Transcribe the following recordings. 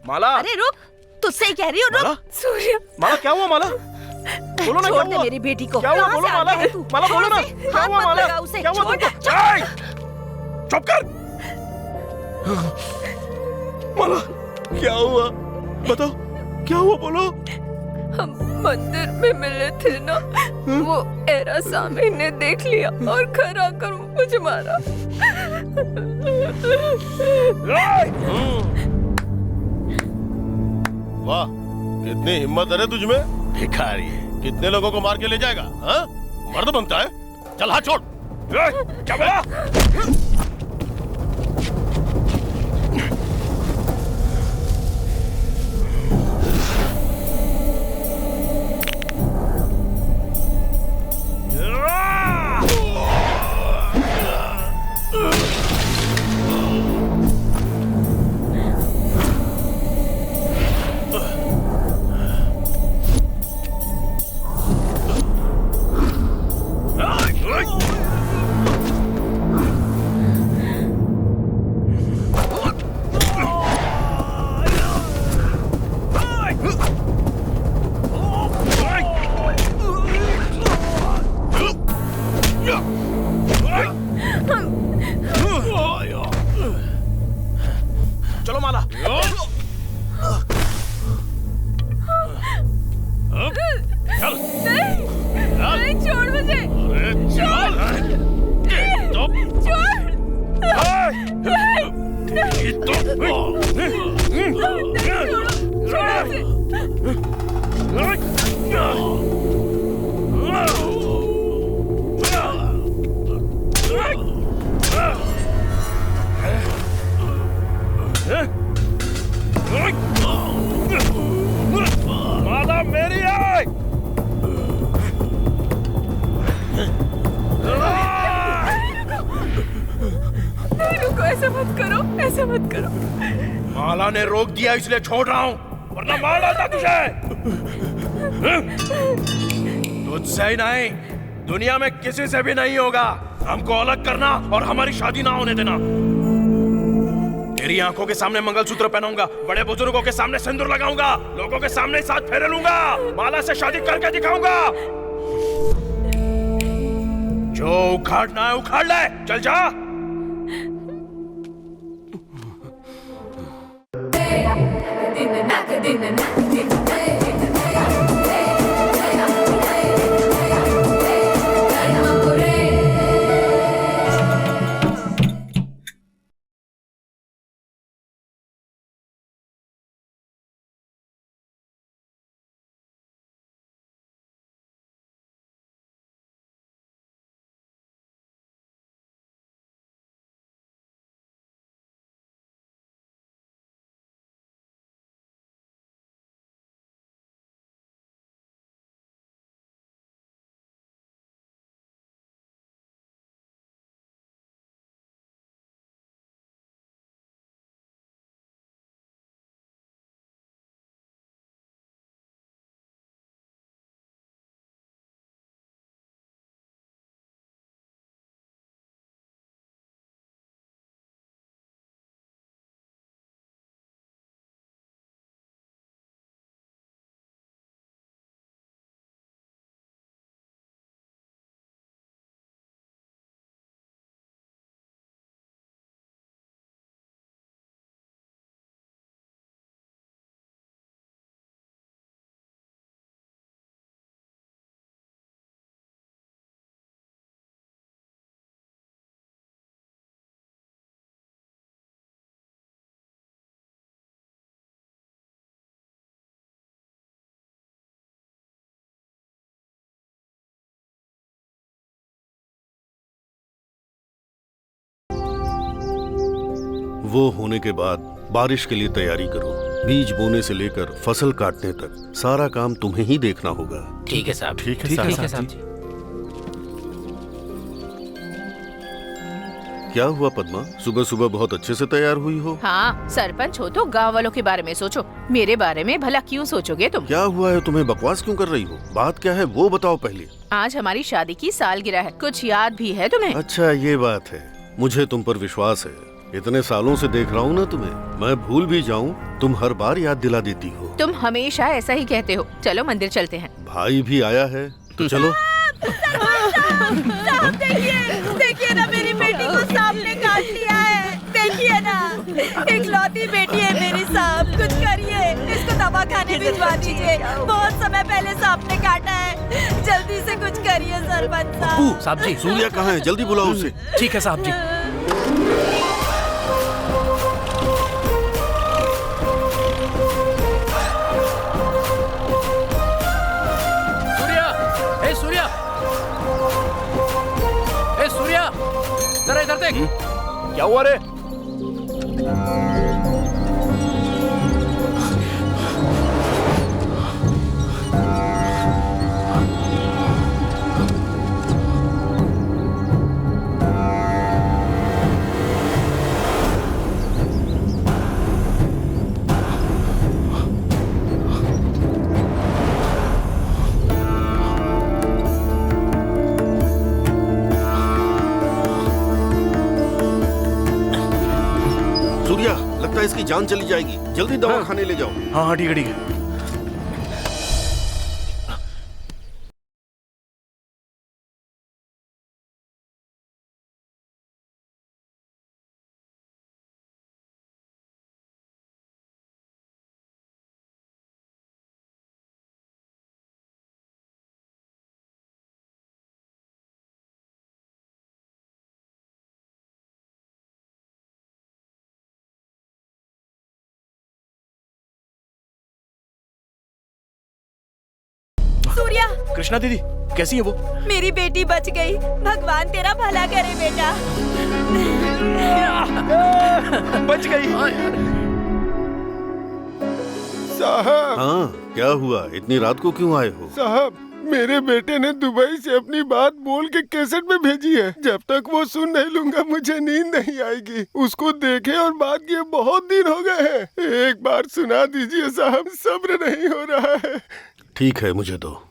माला, अरे रुक, तुझसे ही कह रही हूँ, रुक। सूर्य, माला क्या हुआ? माला बोलो ना, क्या छोड़ दे हुआ? मेरी बेटी को। क्या हुआ? कहाँ बोलो से आ माला, गया है तू? माला बोलो ना, छोड़ उसे, क्या हाथ हुआ मत माला? लगा उसे, क्या हुआ छोड़ तुमको? दे। चुप कर। माला क्या हुआ? बताओ क्या हुआ, बोलो। हम मंदिर में मिले थे ना, वो एरा सामी ने देख लिया और घर आकर मुझे मारा। वाह, कितनी हिम्मत है रे तुझ में। भिखारी है, कितने लोगों को मार के ले जाएगा? हाँ, मर्द बनता है। चल हाथ छोड़। क्या बोला? चलो माला। नहीं, छोड़ मुझे। माला मेरी है। नहीं रुको, ऐसा मत करो, ऐसा मत करो। माला ने रोक दिया इसलिए छोड़ रहा हूँ, वरना मार डालता तुझे। तुझसे ही नहीं, दुनिया में किसी से भी नहीं होगा। हमको अलग करना और हमारी शादी ना होने देना। तेरी आंखों के सामने मंगलसूत्र पहनाऊंगा, बड़े बुजुर्गों के सामने सिंदूर लगाऊंगा, लोगों के सामने साथ फेरे लूंगा, माला से शादी करके दिखाऊंगा। जो उखाड़ना है उखाड़ ले, चल जा। वो होने के बाद बारिश के लिए तैयारी करो। बीज बोने से लेकर फसल काटने तक सारा काम तुम्हें ही देखना होगा। ठीक है साहब। ठीक है साहब जी। क्या हुआ पद्मा, सुबह सुबह बहुत अच्छे से तैयार हुई हो? हाँ, सरपंच हो तो गांव वालों के बारे में सोचो, मेरे बारे में भला क्यों सोचोगे तुम? क्या हुआ है, तुम्हें बकवास क्यों कर रही हो? बात क्या है वो बताओ पहले। आज हमारी शादी की सालगिरह है, कुछ याद भी है तुम्हें? अच्छा ये बात है, मुझे तुम पर विश्वास है। इतने सालों से देख रहा हूँ ना तुम्हें, मैं भूल भी जाऊँ तुम हर बार याद दिला देती हो। तुम हमेशा ऐसा ही कहते हो। चलो मंदिर चलते हैं। भाई भी आया है तो चलो। साहब देखिए ना, मेरी बेटी को सांप ने काट लिया है। देखिए ना, इकलौती बेटी है मेरी साहब, कुछ करिए, इसको दवा खाने भिजवा दीजिए। बहुत समय पहले सांप ने काटा है, जल्दी से कुछ करिए सरपंच साहब। साहब जी, सूर्या कहाँ है? जल्दी बुलाओ उसे। ठीक है साहब जी। सूर्या, हे सूर्या, हे सूर्या, जरा इधर देख। क्या हुआ रे? सूर्या, लगता है इसकी जान चली जाएगी। जल्दी दवा खाने ले जाओ। हाँ हाँ ठीक है ठीक है। सूर्या, कृष्णा दीदी कैसी है वो? मेरी बेटी बच गई। भगवान तेरा भला करे बेटा। बच गई। साहब, हाँ, क्या हुआ? इतनी रात को क्यों आए हो? साहब, मेरे बेटे ने दुबई से अपनी बात बोल के कैसेट में भेजी है। जब तक वो सुन नहीं लूंगा मुझे नींद नहीं आएगी। उसको देखे और बात किए बहुत दिन हो गए हैं। एक बार सुना दीजिए साहब, सब्र नहीं हो रहा है। ठीक है, मुझे दो।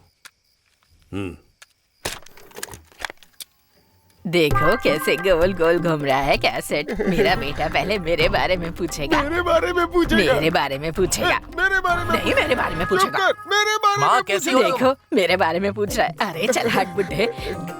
देखो कैसे गोल गोल घूम रहा है कैसेट। मेरा बेटा पहले मेरे बारे में पूछेगा। मेरे बारे में पूछेगा? मेरे बारे में पूछेगा। मेरे बारे में नहीं, मेरे बारे में पूछेगा। चुप कर, मेरे बारे माँ में कैसी पूछेगा। हो? देखो मेरे बारे में पूछ रहा है। अरे चल हट बुड्ढे।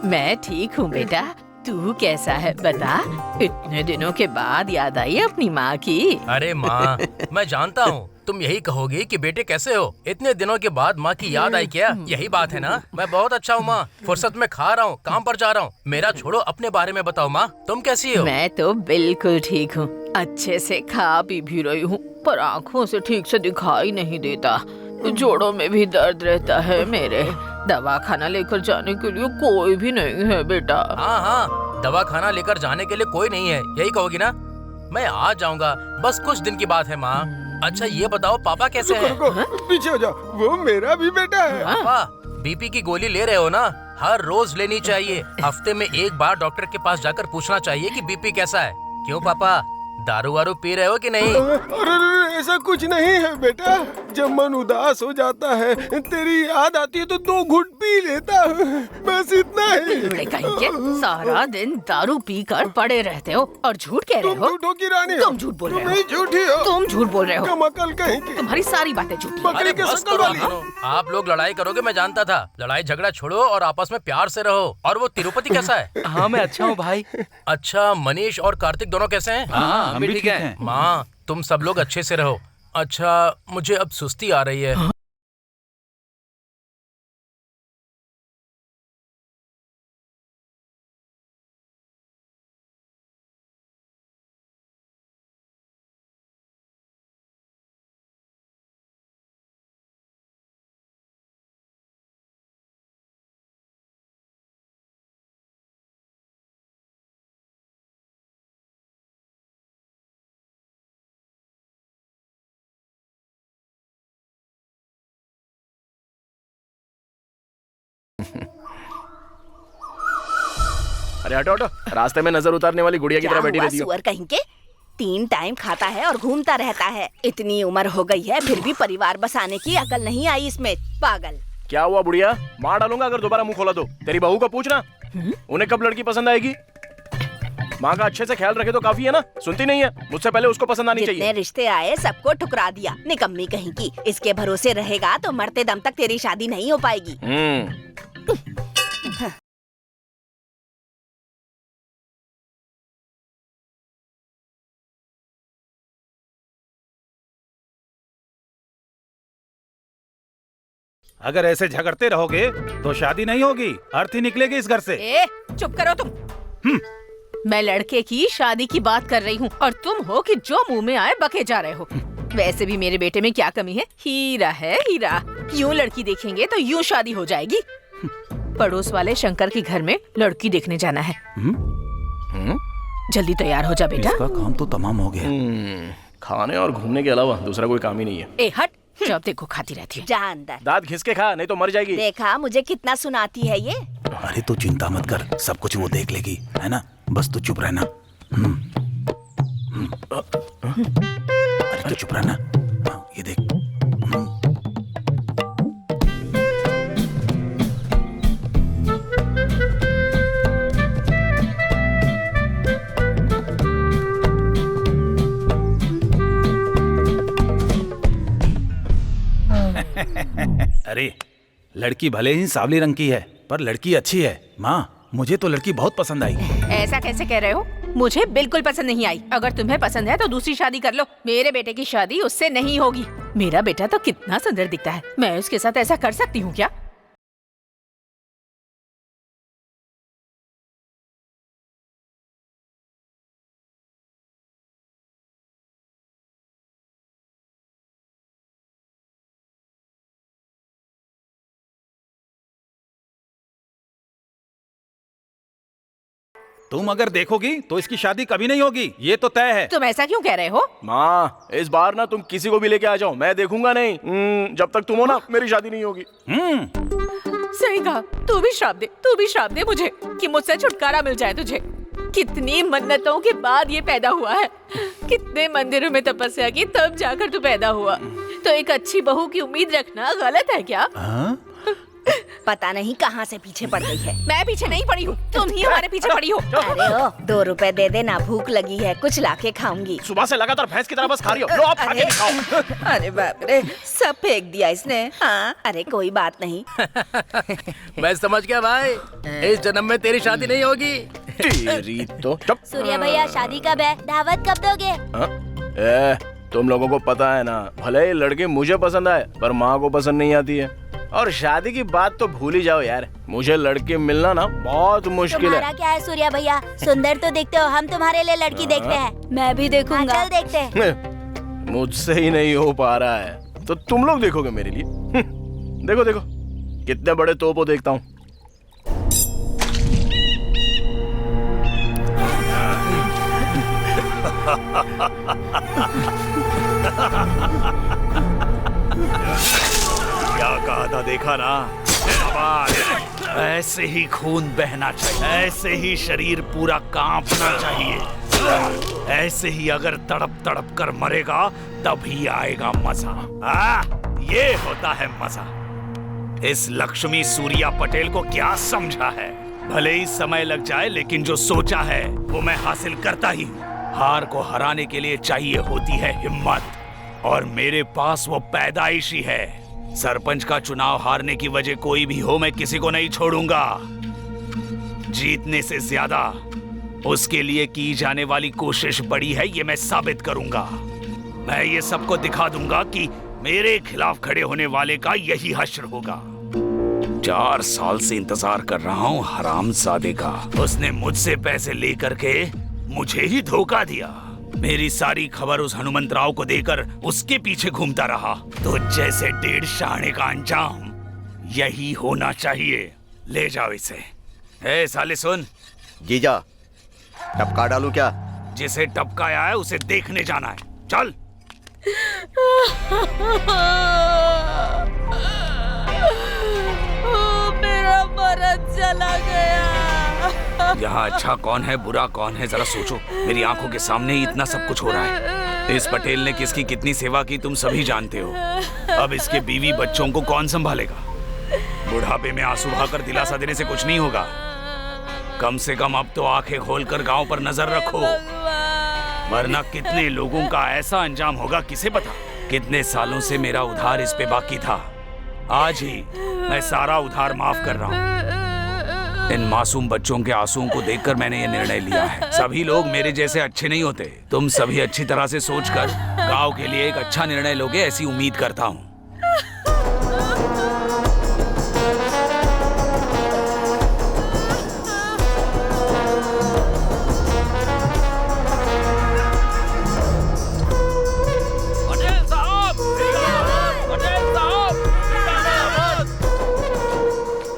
मैं ठीक हूँ बेटा, तू कैसा है बता। इतने दिनों के बाद याद आई अपनी माँ की। अरे माँ, मैं जानता हूँ तुम यही कहोगी कि बेटे कैसे हो। इतने दिनों के बाद माँ की याद आई क्या? यही बात है ना। मैं बहुत अच्छा हूँ माँ, फुर्सत में खा रहा हूँ, काम पर जा रहा हूँ। मेरा छोड़ो, अपने बारे में बताओ माँ, तुम कैसी हो? मैं तो बिल्कुल ठीक हूँ, अच्छे से खा पी भी रही हूँ, पर आँखों से ठीक से दिखाई नहीं देता। जोड़ों में भी दर्द रहता है मेरे। दवा खाना लेकर जाने के लिए कोई भी नहीं है बेटा। हाँ हाँ, दवा खाना लेकर जाने के लिए कोई नहीं है, यही कहोगी ना? मैं आ जाऊंगा, बस कुछ दिन की बात है माँ। अच्छा ये बताओ, पापा कैसे हैं? रुको, पीछे हो जाओ। वो मेरा भी बेटा है। पापा, बीपी की गोली ले रहे हो ना? हर रोज लेनी चाहिए। हफ्ते में एक बार डॉक्टर के पास जाकर पूछना चाहिए कि बीपी कैसा है। क्यों पापा, दारू वारू पी रहे हो कि नहीं? अरे ऐसा कुछ नहीं है बेटा। जब मन उदास हो जाता है, तेरी याद आती है तो 2 घूंट पी लेता हूँ, बस इतना ही। बिगड़े कहीं के, सारा दिन दारू पीकर पड़े रहते हो और झूठ कह रहे तुम हो। झूठों की रानी हो। तुम झूठ बोल रहे तुम हो। ही झूठी हो। तुम झूठ बोल रहे हो। कम अकल कहीं की। तुम्हारी सारी बातें झूठी हैं। बकरी के बस शक्ल करो वाली। आप दोनों। आप लोग लड़ाई करोगे, मैं जानता था। लड़ाई झगड़ा छोड़ो और आपस में प्यार से रहो। और वो तिरुपति कैसा है? हाँ मैं अच्छा हूँ भाई। अच्छा, मनीष और कार्तिक दोनों कैसे हैं? हाँ हम भी ठीक हैं। माँ, तुम सब लोग अच्छे से रहो। अच्छा, मुझे अब सुस्ती आ रही है। अरे हटो हटो, रास्ते में नजर उतारने वाली गुड़िया की तरह बैठी रहती हो। सुअर कहीं के 3 टाइम खाता है और घूमता रहता है। इतनी उम्र हो गई है फिर भी परिवार बसाने की अकल नहीं आई इसमें। पागल। क्या हुआ बुढ़िया? मार डालूंगा अगर दोबारा मुंह खोला तो। तेरी बहू को पूछना, उन्हें कब लड़की पसंद आएगी। माँ का अच्छे से ख्याल रखे तो काफी है ना। सुनती नहीं है, मुझसे पहले उसको पसंद आनी जितने चाहिए। रिश्ते आए सबको ठुकरा दिया, निकम्मी कहीं की। इसके भरोसे रहेगा तो मरते दम तक तेरी शादी नहीं हो पाएगी। अगर ऐसे झगड़ते रहोगे तो शादी नहीं होगी, अर्थ ही निकलेगी इस घर से। ए, चुप करो तुम। मैं लड़के की शादी की बात कर रही हूँ और तुम हो कि जो मुंह में आए बके जा रहे हो। वैसे भी मेरे बेटे में क्या कमी है? हीरा है हीरा। यूं लड़की देखेंगे तो यूं शादी हो जाएगी। पड़ोस वाले शंकर के घर में लड़की देखने जाना है। जल्दी तैयार हो जा बेटा। इसका काम तो तमाम हो गया। खाने और घूमने के अलावा दूसरा कोई काम ही नहीं है। ए हट, जब देखो खाती रहती है। जा अंदर। दांत घिस के खा, नहीं तो मर जाएगी। देखा मुझे कितना सुनाती है ये। अरे तू चिंता मत कर, सब कुछ वो देख लेगी, है ना? बस तू चुप रहना। अरे तू चुप रहना। हाँ, ये देख। अरे लड़की भले ही सांवली रंग की है पर लड़की अच्छी है। माँ, मुझे तो लड़की बहुत पसंद आई। ऐसा कैसे कह रहे हो? मुझे बिल्कुल पसंद नहीं आई। अगर तुम्हें पसंद है तो दूसरी शादी कर लो। मेरे बेटे की शादी उससे नहीं होगी। मेरा बेटा तो कितना सुंदर दिखता है, मैं उसके साथ ऐसा कर सकती हूँ क्या? तुम अगर देखोगी तो इसकी शादी कभी नहीं होगी, ये तो तय है। तुम ऐसा क्यों कह रहे हो? माँ, इस बार ना तुम किसी को भी लेके आ जाओ, मैं देखूंगा नहीं। जब तक तुम हो ना मेरी शादी नहीं होगी। सही कहा। तू भी श्राप दे मुझे कि मुझसे छुटकारा मिल जाए तुझे। कितनी मन्नतों के बाद ये पैदा हुआ है, कितने मंदिरों में तपस्या की तब जाकर तू पैदा हुआ। तो एक अच्छी बहू की उम्मीद रखना गलत है क्या? पता नहीं कहाँ से पीछे पड़ गई है। मैं पीछे नहीं पड़ी हूँ, तुम ही हमारे पीछे पड़ी हो। अरे ओ, 2 रुपए दे देना, भूख लगी है, कुछ लाके खाऊंगी। सुबह से लगातार भैंस की तरह बस खा रही हो। लो आप खा के दिखाओ। अरे बाप रे, सब फेंक दिया इसने। हाँ, अरे कोई बात नहीं। मैं समझ गया भाई, इस जन्म में तेरी शादी नहीं होगी। तेरी तो चुप। सूर्या भैया शादी कब है? दावत कब दोगे? तुम लोगों को पता है ना, भले ही लड़के मुझे पसंद आए पर माँ को पसंद नहीं आती है। और शादी की बात तो भूल ही जाओ यार, मुझे लड़के मिलना ना बहुत मुश्किल है। तुम्हारा क्या है सूर्या भैया? सुंदर तो दिखते हो, हम तुम्हारे लिए लड़की देखते हैं। मैं भी देखूंगा। चल देखते हैं। मुझसे ही नहीं हो पा रहा है तो तुम लोग देखोगे मेरे लिए? देखो देखो कितने बड़े तोपो देखता हूँ। क्या कहा था, देखा ना? ऐसे ही खून बहना चाहिए, ऐसे ही शरीर पूरा कांपना चाहिए, ऐसे ही अगर तड़प तड़प कर मरेगा तभी आएगा मजा। ये होता है मजा। इस लक्ष्मी सूर्या पटेल को क्या समझा है? भले ही समय लग जाए लेकिन जो सोचा है वो मैं हासिल करता ही हूँ। हार को हराने के लिए चाहिए होती है हिम्मत, और मेरे पास वो पैदाइशी है। सरपंच का चुनाव हारने की वजह कोई भी हो, मैं किसी को नहीं छोड़ूंगा। जीतने से ज्यादा उसके लिए की जाने वाली कोशिश बड़ी है, ये मैं साबित करूंगा। मैं ये सबको दिखा दूंगा कि मेरे खिलाफ खड़े होने वाले का यही हश्र होगा। 4 साल से इंतजार कर रहा हूँ हरामजादे का। उसने मुझसे पैसे लेकर के मुझे ही धोखा दिया। मेरी सारी खबर उस हनुमंतराव को देकर उसके पीछे घूमता रहा। तो जैसे 1.5 शाणे का अंजाम यही होना चाहिए। ले जाओ इसे। ए साले सुन। जीजा, टपका डालूं क्या? जिसे टपकाया है उसे देखने जाना है, चल। मेरा मरद चला गया। यहाँ अच्छा कौन है बुरा कौन है जरा सोचो। मेरी आंखों के सामने ही इतना सब कुछ हो रहा है। इस पटेल ने किसकी कितनी सेवा की तुम सभी जानते हो। अब इसके बीवी बच्चों को कौन संभालेगा? बुढ़ापे में आंसू बहाकर दिलासा देने से कुछ नहीं होगा। कम से कम अब तो आंखें खोलकर गांव पर नजर रखो, वरना कितने लोगों का ऐसा अंजाम होगा किसे पता। कितने सालों से मेरा उधार इस पे बाकी था, आज ही मैं सारा उधार माफ कर रहा हूँ। इन मासूम बच्चों के आंसुओं को देखकर मैंने ये निर्णय लिया है। सभी लोग मेरे जैसे अच्छे नहीं होते। तुम सभी अच्छी तरह से सोचकर गांव के लिए एक अच्छा निर्णय लोगे, ऐसी उम्मीद करता हूँ।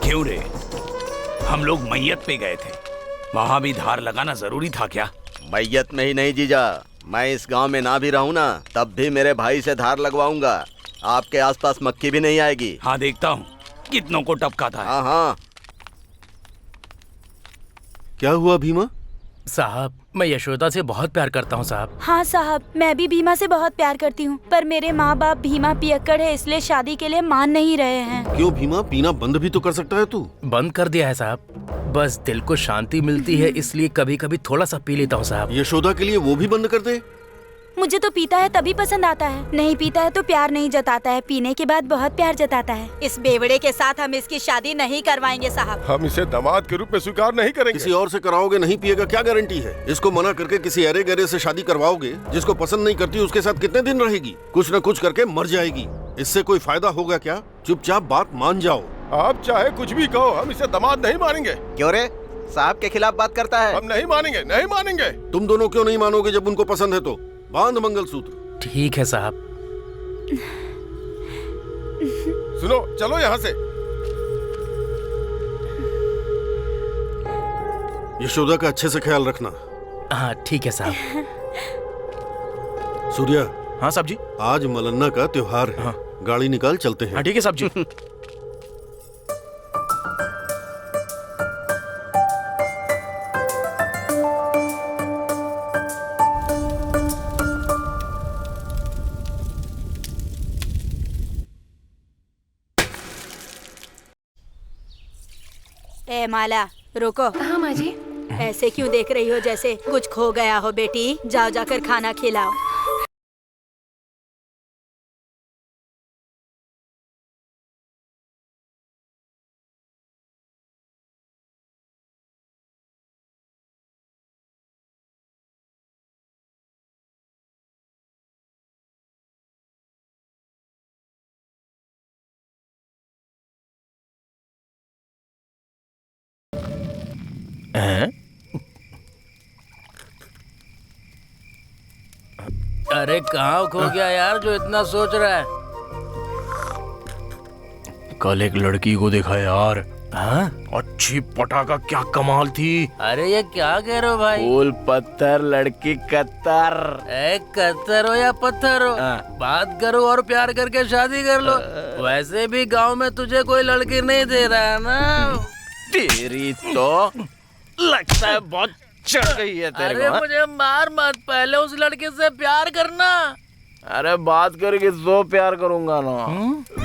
क्यों रे, हम लोग मैयत पे गए थे, वहाँ भी धार लगाना जरूरी था क्या? मैयत में ही नहीं जीजा, मैं इस गांव में ना भी रहूं ना, तब भी मेरे भाई से धार लगवाऊंगा। आपके आसपास मक्खी भी नहीं आएगी। हाँ देखता हूँ कितनों को टपकाता है। हाँ हाँ। क्या हुआ भीमा? साहब, मैं यशोदा से बहुत प्यार करता हूँ साहब। हाँ साहब, मैं भी भीमा से बहुत प्यार करती हूँ, पर मेरे माँ बाप भीमा पियक्कड़ है, इसलिए शादी के लिए मान नहीं रहे हैं। क्यों भीमा, पीना बंद भी तो कर सकता है तू। बंद कर दिया है साहब, बस दिल को शांति मिलती है इसलिए कभी कभी थोड़ा सा पी लेता हूँ साहब। यशोदा के लिए वो भी बंद कर दे। मुझे तो पीता है तभी पसंद आता है, नहीं पीता है तो प्यार नहीं जताता है, पीने के बाद बहुत प्यार जताता है। इस बेवड़े के साथ हम इसकी शादी नहीं करवाएंगे साहब। हम इसे दामाद के रूप में स्वीकार नहीं करेंगे। किसी और से कराओगे, नहीं पिएगा, क्या गारंटी है? इसको मना करके किसी अरे गहरे से शादी करवाओगे, जिसको पसंद नहीं करती उसके साथ कितने दिन रहेगी? कुछ न कुछ करके मर जाएगी। इससे कोई फायदा होगा क्या? चुपचाप बात मान जाओ। आप चाहे कुछ भी कहो, हम इसे दामाद नहीं मानेंगे। क्यों रे, साहब के खिलाफ बात करता है? हम नहीं मानेंगे, नहीं मानेंगे। तुम दोनों क्यों नहीं मानोगे? जब उनको पसंद है तो बांध मंगलसूत्र। ठीक है साहब। सुनो, चलो यहाँ से। यशोदा का अच्छे से ख्याल रखना। हाँ ठीक है साहब। सूर्या। हाँ साहब जी। आज मलन्ना का त्योहार है। हाँ। गाड़ी निकाल, चलते हैं। हाँ ठीक है साहब जी। ए माला, रुको। हाँ माँ जी। ऐसे क्यों देख रही हो जैसे कुछ खो गया हो? बेटी जाओ, जाकर खाना खिलाओ। अरे कहाँ खो गया यार जो इतना सोच रहा है? कल एक लड़की को देखा यार। हाँ? अच्छी पटाखा, क्या कमाल थी। अरे ये क्या कह रहे हो भाई? फूल पत्थर, लड़की कत्तर। कत्तर हो या पत्थर हो, बात करो और प्यार करके शादी कर लो। वैसे भी गांव में तुझे कोई लड़की नहीं दे रहा है ना। तेरी तो लगता है बहुत चढ़ गई है तेरे अरे को। मुझे मार मत, पहले उस लड़के से प्यार करना। अरे बात करके तो प्यार करूंगा ना।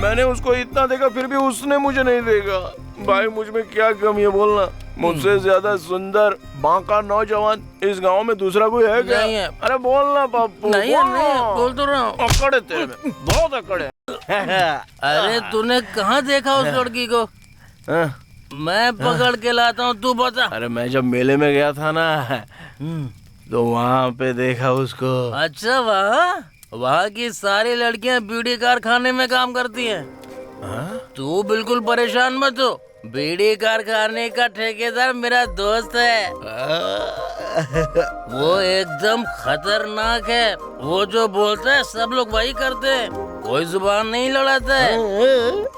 मैंने उसको इतना देखा फिर भी उसने मुझे नहीं देखा। भाई मुझ में क्या कमी है बोलना? मुझसे ज्यादा सुंदर बांका नौजवान इस गांव में दूसरा कोई है क्या? नहीं है। अरे बोलना पप्पू। नहीं है, नहीं है, बोल तो रहा हूँ। अकड़ है तेरे में, बहुत अकड़ है। अरे तूने कहाँ देखा उस लड़की को? मैं पकड़ के लाता हूँ, तू बता। अरे मैं जब मेले में गया था ना तो वहाँ पे देखा उसको। अच्छा, वहाँ की सारी लड़कियाँ बीड़ी कारखाने में काम करती हैं। तू बिल्कुल परेशान मत हो, बीड़ी कारखाने का ठेकेदार मेरा दोस्त है। वो एकदम खतरनाक है। वो जो बोलता है सब लोग वही करते हैं, कोई जुबान नहीं लड़ाता है।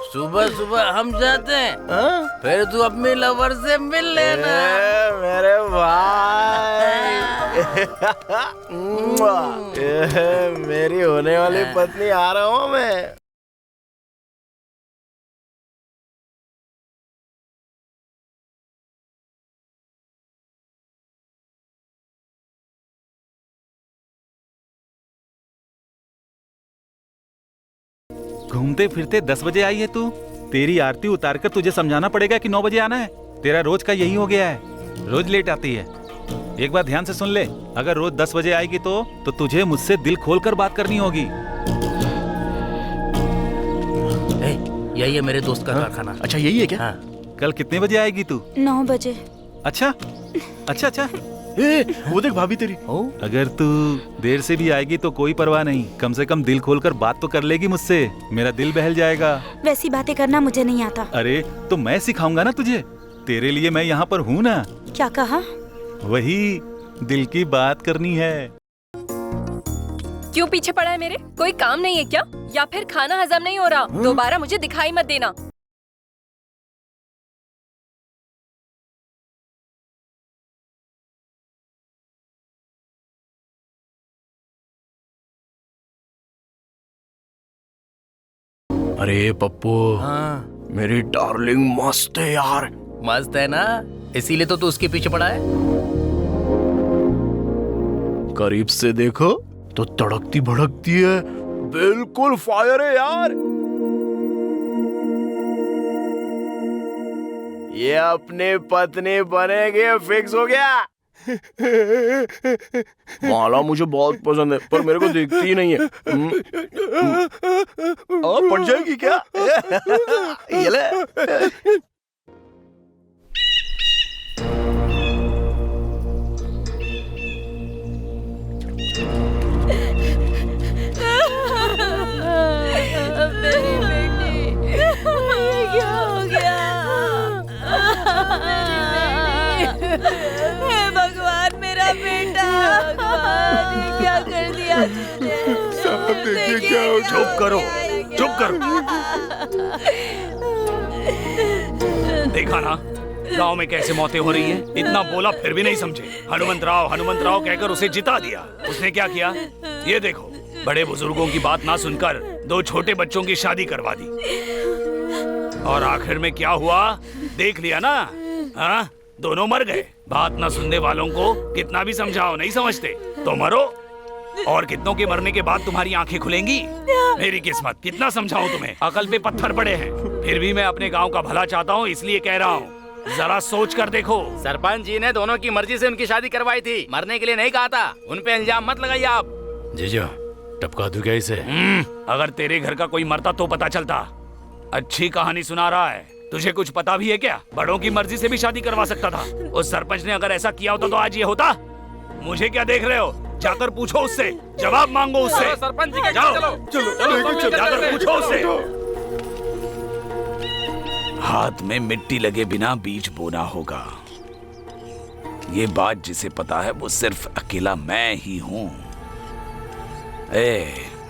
सुबह सुबह हम जाते हैं, फिर तू अपनी लवर से मिल लेना। मेरे भाई मेरी होने वाली पत्नी, आ रहा हूँ मैं। घूमते फिरते 10 बजे आई है तू। तेरी आरती उतार कर तुझे समझाना पड़ेगा कि 9 बजे आना है। तेरा रोज का यही हो गया है। रोज लेट आती है। एक बार ध्यान से सुन ले, अगर रोज 10 बजे आएगी तो तुझे मुझसे दिल खोलकर बात करनी होगी। यही है मेरे दोस्त का कारखाना। अच्छा यही है क्या? हाँ। कल कितने बजे आएगी तू? 9 बजे। अच्छा अच्छा अच्छा। वो देख भाभी तेरी। अगर तू देर से भी आएगी तो कोई परवाह नहीं, कम से कम दिल खोलकर बात तो कर लेगी मुझसे, मेरा दिल बहल जाएगा। वैसी बातें करना मुझे नहीं आता। अरे तो मैं सिखाऊंगा ना तुझे, तेरे लिए मैं यहाँ पर हूँ ना। क्या कहा? वही दिल की बात करनी है। क्यों पीछे पड़ा है मेरे? कोई काम नहीं है क्या? या फिर खाना हजम नहीं हो रहा? दोबारा मुझे दिखाई मत देना। अरे पप्पू, हाँ। मेरी डार्लिंग मस्त है यार। मस्त है ना, इसीलिए तो तू उसके पीछे पड़ा है। करीब से देखो तो तड़कती भड़कती है, बिल्कुल फायर है यार। ये अपने पत्नी बनेगे, फिक्स हो गया। माला मुझे बहुत पसंद है, पर मेरे को दिखती ही नहीं है। और पड़ जाएगी क्या? ये ले। मेरी बेटी, ये क्या हो गया? हे भगवान, मेरा बेटा, भगवान, ये क्या कर दिया तुमने? साहब देखिए क्या हो गया। चुप करो, चुप करो। देखा ना गांव में कैसे मौतें हो रही हैं? इतना बोला फिर भी नहीं समझे। हनुमंत राव कहकर उसे जिता दिया। उसने क्या किया? ये देखो, बड़े बुजुर्गों की बात ना सुनकर 2 छोटे बच्चों की शादी करवा दी। और आखिर में क्या हुआ देख लिया ना? हाँ, दोनों मर गए। बात ना सुनने वालों को कितना भी समझाओ नहीं समझते, तो मरो। और कितनों के मरने के बाद तुम्हारी आंखें खुलेंगी? मेरी किस्मत, कितना समझाऊं तुम्हें? अकल पे पत्थर पड़े हैं। फिर भी मैं अपने गांव का भला चाहता हूं, इसलिए कह रहा हूं, जरा सोच कर देखो। सरपंच जी ने दोनों की मर्जी से उनकी शादी करवाई थी, मरने के लिए नहीं कहा था। उन पे इल्जाम मत लगाइए आप। जीजा, टपका दूं क्या इसे? अगर तेरे घर का कोई मरता तो पता चलता। अच्छी कहानी सुना रहा है। तुझे कुछ पता भी है क्या? बड़ों की मर्जी से भी शादी करवा सकता था। उस सरपंच ने अगर ऐसा किया होता तो आज ये होता। मुझे क्या देख रहे हो? जाकर पूछो उससे, जवाब मांगो उससे। सरपंच जी के जाओ, चलो जाकर पूछो उससे। हाथ में मिट्टी लगे बिना बीज बोना होगा। ये बात जिसे पता है वो सिर्फ अकेला मैं ही हूँ।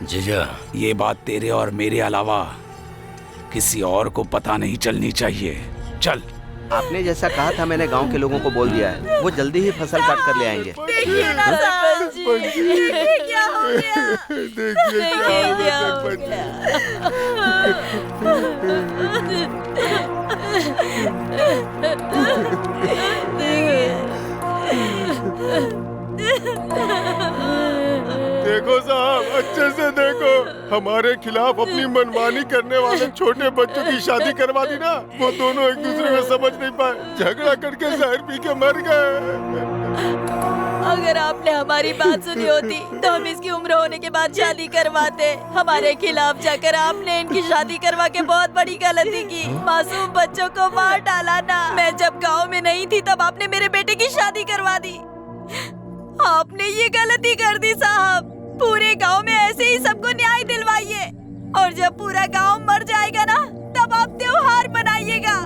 जीजा, ये बात तेरे और मेरे अलावा किसी और को पता नहीं चलनी चाहिए। चल। आपने जैसा कहा था मैंने गांव के लोगों को बोल दिया है, वो जल्दी ही फसल काट कर ले आएंगे। देखिए ना साहब जी, देखिए क्या हो गया। देखिए क्या हो गया देखो साहब, अच्छे से देखो। हमारे खिलाफ अपनी मनमानी करने वाले छोटे बच्चों की शादी करवा दी ना। वो दोनों एक दूसरे में समझ नहीं पाए, झगड़ा करके जहर पी के मर गए। अगर आपने हमारी बात सुनी होती तो हम इसकी उम्र होने के बाद शादी करवाते। हमारे खिलाफ जाकर आपने इनकी शादी करवा के बहुत बड़ी गलती की। मासूम बच्चों को मार डाला ना। मैं जब गांव में नहीं थी तब आपने मेरे बेटे की शादी करवा दी। आपने ये गलती कर दी साहब। पूरे गांव में ऐसे ही सबको न्याय दिलवाइए, और जब पूरा गांव मर जाएगा ना तब आप त्योहार मनाइएगा।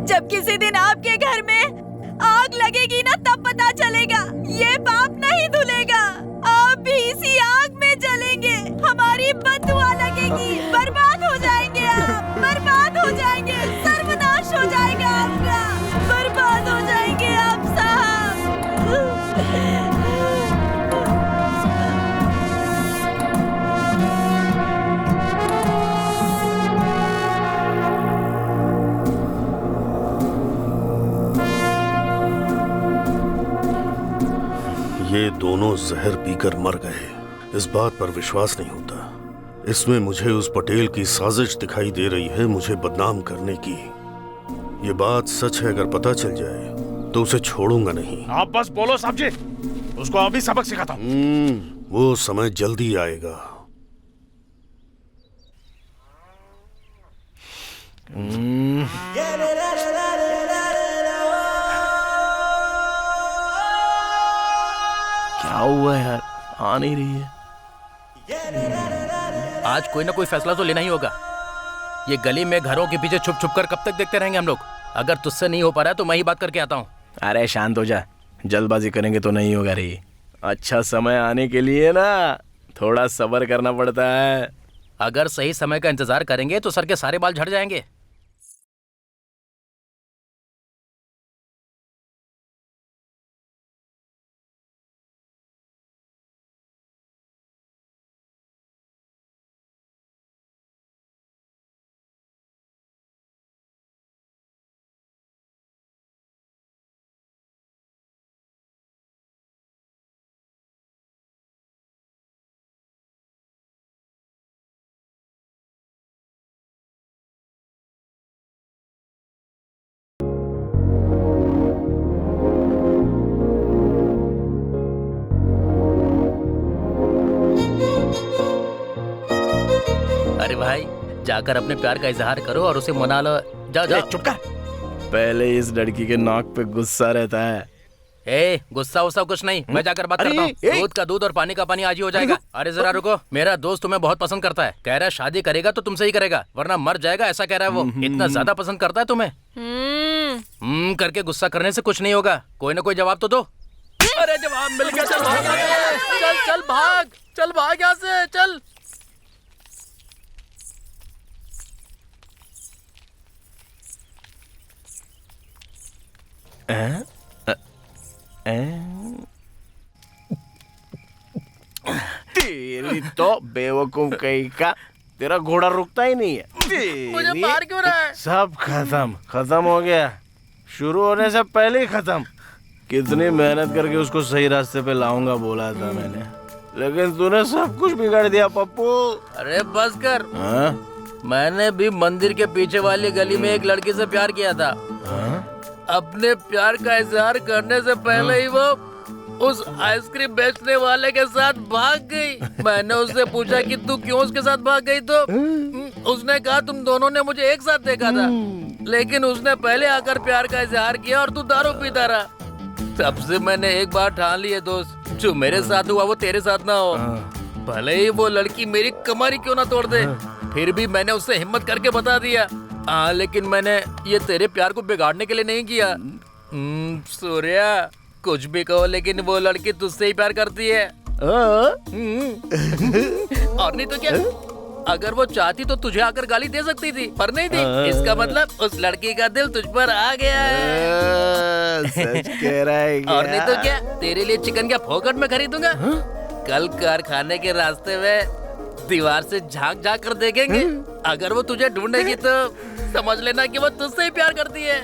जब किसी दिन आपके घर में आग लगेगी ना तब पता चलेगा, ये पाप नहीं धुलेगा। आप भी इसी आग में जलेंगे, हमारी बददुआ लगेगी। बर्बाद हो जाएंगे आप, बर्बाद हो जाएंगे, सर्वनाश हो जाएगा आपका, बर्बाद हो जाएंगे आप साहब। ये दोनों जहर पीकर मर गए, इस बात पर विश्वास नहीं होता। इसमें मुझे उस पटेल की साजिश दिखाई दे रही है, मुझे बदनाम करने की। ये बात सच है, अगर पता चल जाए तो उसे छोड़ूंगा नहीं। आप बस बोलो साहब जी, उसको अभी सबक सिखाता हूँ। वो समय जल्दी आएगा। क्या हुआ यार, आ नहीं रही है। आज कोई ना कोई फैसला तो लेना ही होगा। ये गली में घरों के पीछे छुप छुप कर कब तक देखते रहेंगे हम लोग? अगर तुझसे नहीं हो पा रहा है तो मैं ही बात करके आता हूँ। अरे शांत हो जा, जल्दबाजी करेंगे तो नहीं होगा रही। अच्छा समय आने के लिए ना थोड़ा सब्र करना पड़ता है। अगर सही समय का इंतजार करेंगे तो सर के सारे बाल झड़ जाएंगे। अरे भाई, जाकर अपने प्यार का इजहार करो और उसे मना लो। जाओ जाओ। चुप कर। पहले इस लड़की के नाक पे गुस्सा रहता है। ए, गुस्सा वुस्सा कुछ नहीं, मैं जाकर बात करता हूँ। दूध का दूध और पानी का पानी आज ही हो जाएगा। अरे जरा रुको, मेरा दोस्त तुम्हें बहुत पसंद करता है। कह रहा है शादी करेगा तो तुमसे ही करेगा, वरना मर जाएगा, ऐसा कह रहा है वो। इतना ज्यादा पसंद करता है तुम्हें। करके गुस्सा करने से कुछ नहीं होगा। कोई ना कोई जवाब तो दो। अरे जवाब मिल गया। चल भाग, चल चल भाग, चल भाग यहाँ से, चल। तेरी तो बेवकूफ कहीं का, तेरा घोड़ा रुकता ही नहीं है। मुझे मार क्यों रहा है? सब खत्म हो गया, शुरू होने से पहले ही खत्म। कितनी मेहनत करके उसको सही रास्ते पे लाऊंगा बोला था मैंने, लेकिन तूने सब कुछ बिगाड़ दिया पप्पू। अरे बस कर। मैंने भी मंदिर के पीछे वाली गली में एक लड़की से प्यार किया था। अपने प्यार का इजहार करने से पहले ही वो उस आइसक्रीम बेचने वाले के साथ भाग गई। मैंने उससे पूछा कि तू क्यों उसके साथ भाग गई, तो उसने कहा तुम दोनों ने मुझे एक साथ देखा था, लेकिन उसने पहले आकर प्यार का इजहार किया और तू दारू पीता रहा। तब से मैंने एक बार ठान ली है दोस्त, जो मेरे साथ हुआ वो तेरे साथ ना हो। भले ही वो लड़की मेरी कमर ही क्यों ना तोड़ दे, फिर भी मैंने उससे हिम्मत करके बता दिया। लेकिन मैंने ये तेरे प्यार को बिगाड़ने के लिए नहीं किया। सूर्या, कुछ भी कहो लेकिन वो लड़की तुझसे ही प्यार करती है। और नहीं तो क्या, अगर वो चाहती तो तुझे आकर गाली दे सकती थी, पर नहीं दी। इसका मतलब उस लड़की का दिल तुझ पर आ गया है। सच कह रहा है क्या? और नहीं तो क्या, तेरे लिए चिकन क्या फोकट में खरीदूंगा। कल कारखाने के रास्ते में दीवार से झांक झांक कर देखेंगे। अगर वो तुझे ढूंढेगी तो समझ लेना कि वो तुझसे ही प्यार करती है।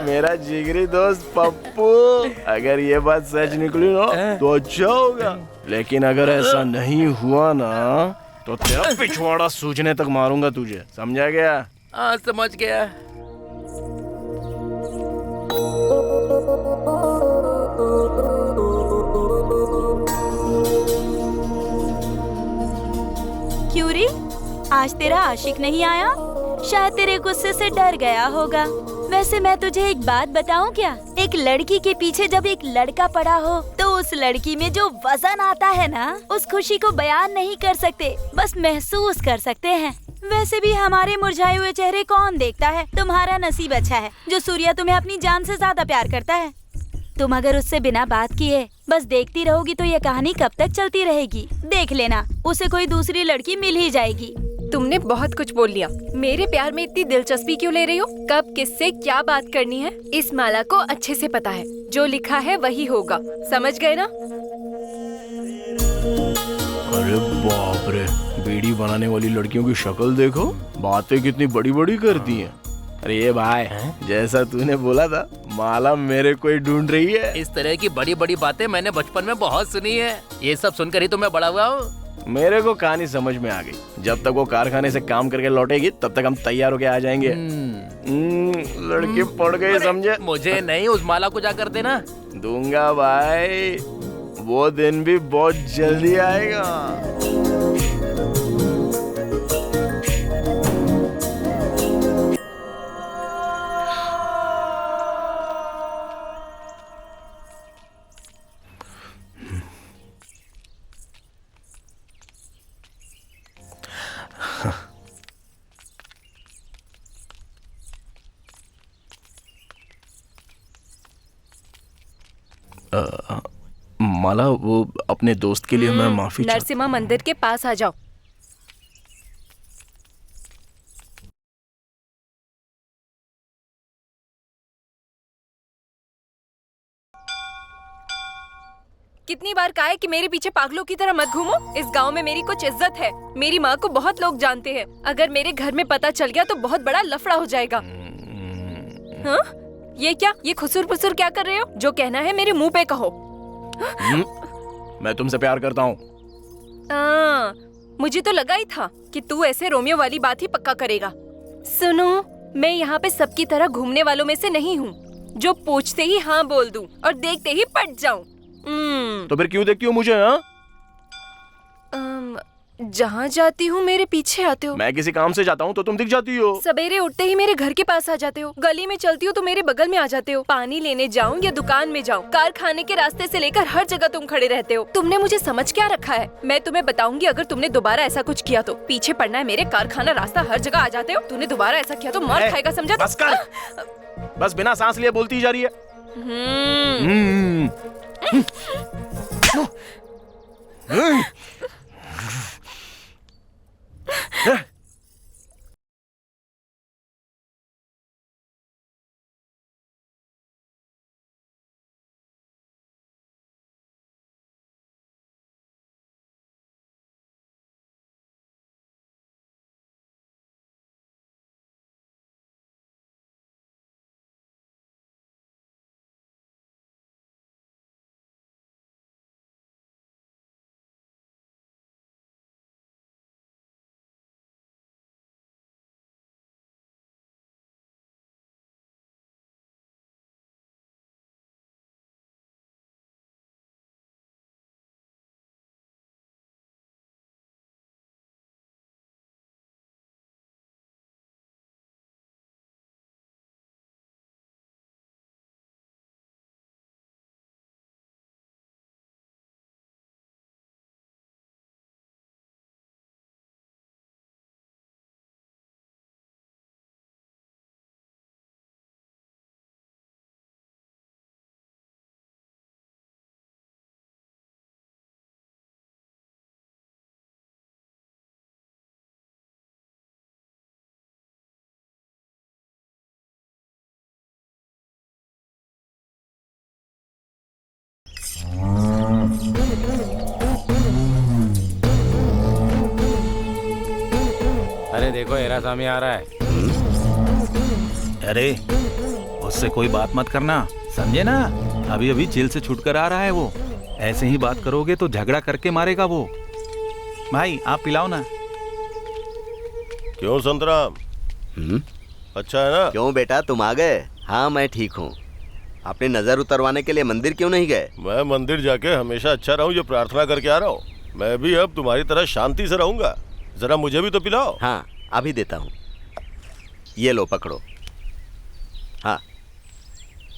मेरा जिगरी दोस्त पप्पू, अगर ये बात सच निकली ना तो अच्छा होगा, लेकिन अगर ऐसा नहीं हुआ ना तो तेरा पिछवाड़ा सूझने तक मारूंगा तुझे, समझा गया? हाँ समझ गया। क्यों रे, आज तेरा आशिक नहीं आया? शायद तेरे गुस्से से डर गया होगा। वैसे मैं तुझे एक बात बताऊं क्या? एक लड़की के पीछे जब एक लड़का पड़ा हो तो उस लड़की में जो वजन आता है ना, उस खुशी को बयान नहीं कर सकते, बस महसूस कर सकते हैं। वैसे भी हमारे मुरझाए हुए चेहरे कौन देखता है? तुम्हारा नसीब अच्छा है जो सूर्या तुम्हें अपनी जान से ज्यादा प्यार करता है। तुम अगर उससे बिना बात किए बस देखती रहोगी तो ये कहानी कब तक चलती रहेगी। देख लेना, उसे कोई दूसरी लड़की मिल ही जाएगी। तुमने बहुत कुछ बोल लिया। मेरे प्यार में इतनी दिलचस्पी क्यों ले रही हो? कब किससे क्या बात करनी है, इस माला को अच्छे से पता है। जो लिखा है वही होगा, समझ गए ना? अरे बाप रे, बीड़ी बनाने वाली लड़कियों की शक्ल देखो, बातें कितनी बड़ी बड़ी करती हैं। अरे ये भाई, जैसा तूने बोला था, माला मेरे को ही ढूंढ रही है। इस तरह की बड़ी बड़ी बातें मैंने बचपन में बहुत सुनी है। ये सब सुनकर ही तो मैं बड़ा हुआ हूँ। मेरे को कहानी समझ में आ गई। जब तक वो कारखाने से काम करके लौटेगी तब तक हम तैयार होके आ जाएंगे। लड़की पड़ गई समझे। मुझे नहीं, उस माला को जाकर देना। दूंगा भाई, वो दिन भी बहुत जल्दी आएगा। माला, वो अपने दोस्त के लिए मैं माफी नरसिम्हा मंदिर के पास आ जाओ। कितनी बार कहा है कि मेरे पीछे पागलों की तरह मत घूमो। इस गांव में मेरी कुछ इज्जत है। मेरी माँ को बहुत लोग जानते हैं। अगर मेरे घर में पता चल गया तो बहुत बड़ा लफड़ा हो जाएगा। हाँ? ये क्या? ये खुसुर फुसुर क्या कर रहे हो? जो कहना है मेरे मुंह पे कहो। मैं तुमसे प्यार करता हूँ। मुझे तो लगा ही था कि तू ऐसे रोमियो वाली बात ही पक्का करेगा। सुनो, मैं यहाँ पे सबकी तरह घूमने वालों में से नहीं हूँ, जो पूछते ही हाँ बोल दूं और देखते ही पट जाऊं। तो फिर क्यों देखती हो मुझे? हाँ? जहाँ जाती हूँ मेरे पीछे आते हो। मैं किसी काम से जाता हूँ तो तुम दिख जाती हो। सवेरे उठते ही मेरे घर के पास आ जाते हो। गली में चलती हो तो मेरे बगल में आ जाते हो। पानी लेने जाऊँ या दुकान में जाऊँ, कारखाने के रास्ते से लेकर हर जगह तुम खड़े रहते हो। तुमने मुझे समझ क्या रखा है? मैं तुम्हें बताऊंगी, अगर तुमने दोबारा ऐसा कुछ किया तो पीछे पड़ना है मेरे। कारखाना रास्ता हर जगह आ जाते हो। तूने दोबारा ऐसा किया तो मार खाएगा, समझा? बस कर। बस बिना सांस लिए बोलती जा रही है। अरे देखो, हेरा सामी आ रहा है। अरे उससे कोई बात मत करना, समझे ना? अभी अभी जेल से छूटकर आ रहा है वो। ऐसे ही बात करोगे तो झगड़ा करके मारेगा वो। भाई आप पिलाओ ना। क्यों संतराम? अच्छा है ना? क्यों बेटा, तुम आ गए? हाँ मैं ठीक हूँ। अपनी नजर उतरवाने के लिए मंदिर क्यों नहीं गए? मैं मंदिर जाके हमेशा अच्छा रहूं, ये प्रार्थना करके आ रहा हूँ। मैं भी अब तुम्हारी तरह शांति से रहूंगा। जरा मुझे भी तो पिलाओ। हाँ अभी देता हूँ, ये लो पकड़ो। हाँ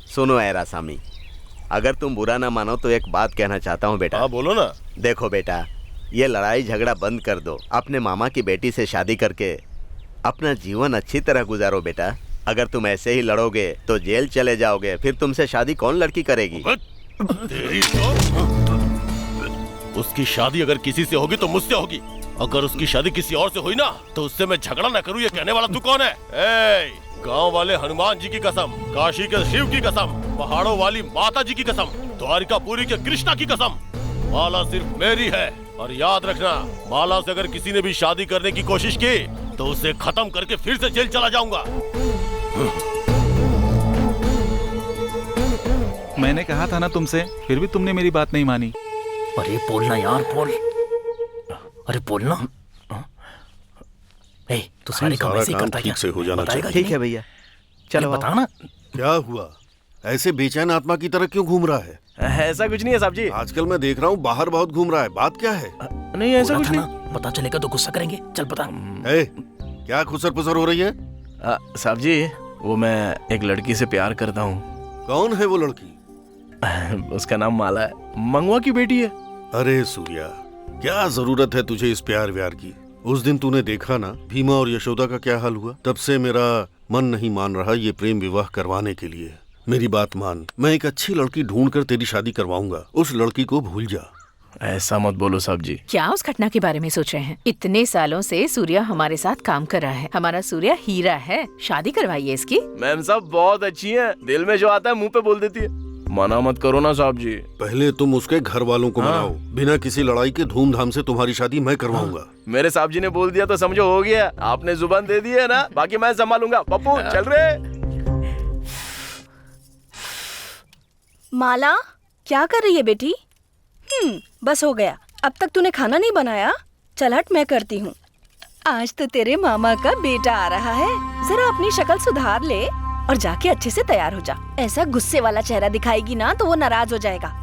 सुनो ऐरा सामी, अगर तुम बुरा ना मानो तो एक बात कहना चाहता हूँ बेटा। हाँ बोलो ना। देखो बेटा, ये लड़ाई झगड़ा बंद कर दो। अपने मामा की बेटी से शादी करके अपना जीवन अच्छी तरह गुजारो बेटा। अगर तुम ऐसे ही लड़ोगे तो जेल चले जाओगे, फिर तुमसे शादी कौन लड़की करेगी? तेरी तो उसकी शादी अगर किसी से होगी तो मुझसे होगी। अगर उसकी शादी किसी और से हुई ना तो उससे मैं झगड़ा ना करूं, ये कहने वाला तू कौन है? गांव वाले हनुमान जी की कसम, काशी के शिव की कसम, पहाड़ों वाली माता जी की कसम, द्वारिकापुरी के कृष्णा की कसम, माला सिर्फ मेरी है। और याद रखना, माला से अगर किसी ने भी शादी करने की कोशिश की तो उसे खत्म करके फिर से जेल चला जाऊंगा। मैंने कहा था ना तुमसे, फिर भी तुमने मेरी बात नहीं मानी। अरे बोलना यार, बोल। अरे बोलना। तू सारे काम ऐसे ही करता है ठीक से हो जाना चाहिए। ठीक है भैया, चलो बता ना। क्या हुआ? ऐसे बेचैन आत्मा की तरह क्यों घूम रहा है? ऐसा कुछ नहीं है साहब जी। आजकल मैं देख रहा हूँ बाहर बहुत घूम रहा है, बात क्या है? नहीं ऐसा कुछ नहीं। पता चलेगा तो गुस्सा करेंगे। चल बता। क्या खुसर पुसर हो रही है? साहब जी, वो मैं एक लड़की से प्यार करता हूँ। कौन है वो लड़की? उसका नाम माला है, मंगवा की बेटी है। अरे सूर्या, क्या जरूरत है तुझे इस प्यार व्यार की? उस दिन तूने देखा ना भीमा और यशोदा का क्या हाल हुआ। तब से मेरा मन नहीं मान रहा ये प्रेम विवाह करवाने के लिए। मेरी बात मान, मैं एक अच्छी लड़की ढूंढकर तेरी शादी करवाऊंगा। उस लड़की को भूल जा। ऐसा मत बोलो साहब जी। क्या उस घटना के बारे में सोच रहे हैं? इतने सालों से सूर्या हमारे साथ काम कर रहा है। हमारा सूर्या हीरा है, शादी करवाइए इसकी। मैम साहब बहुत अच्छी हैं, दिल में जो आता है मुंह पे बोल देती है। मना मत करो ना साहब जी। पहले तुम उसके घर वालों को मनाओ। बिना किसी लड़ाई के धूमधाम से तुम्हारी शादी मैं करवाऊंगा। मेरे साहब जी ने बोल दिया तो समझो हो गया। आपने जुबान दे दी है ना, बाकी मैं संभालूंगा। पप्पू चल रहे। माला, क्या कर रही है बेटी? बस हो गया। अब तक तूने खाना नहीं बनाया? चल हट, मैं करती हूँ। आज तो तेरे मामा का बेटा आ रहा है, जरा अपनी शक्ल सुधार ले और जाके अच्छे से तैयार हो जा। ऐसा गुस्से वाला चेहरा दिखाएगी ना तो वो नाराज हो जाएगा।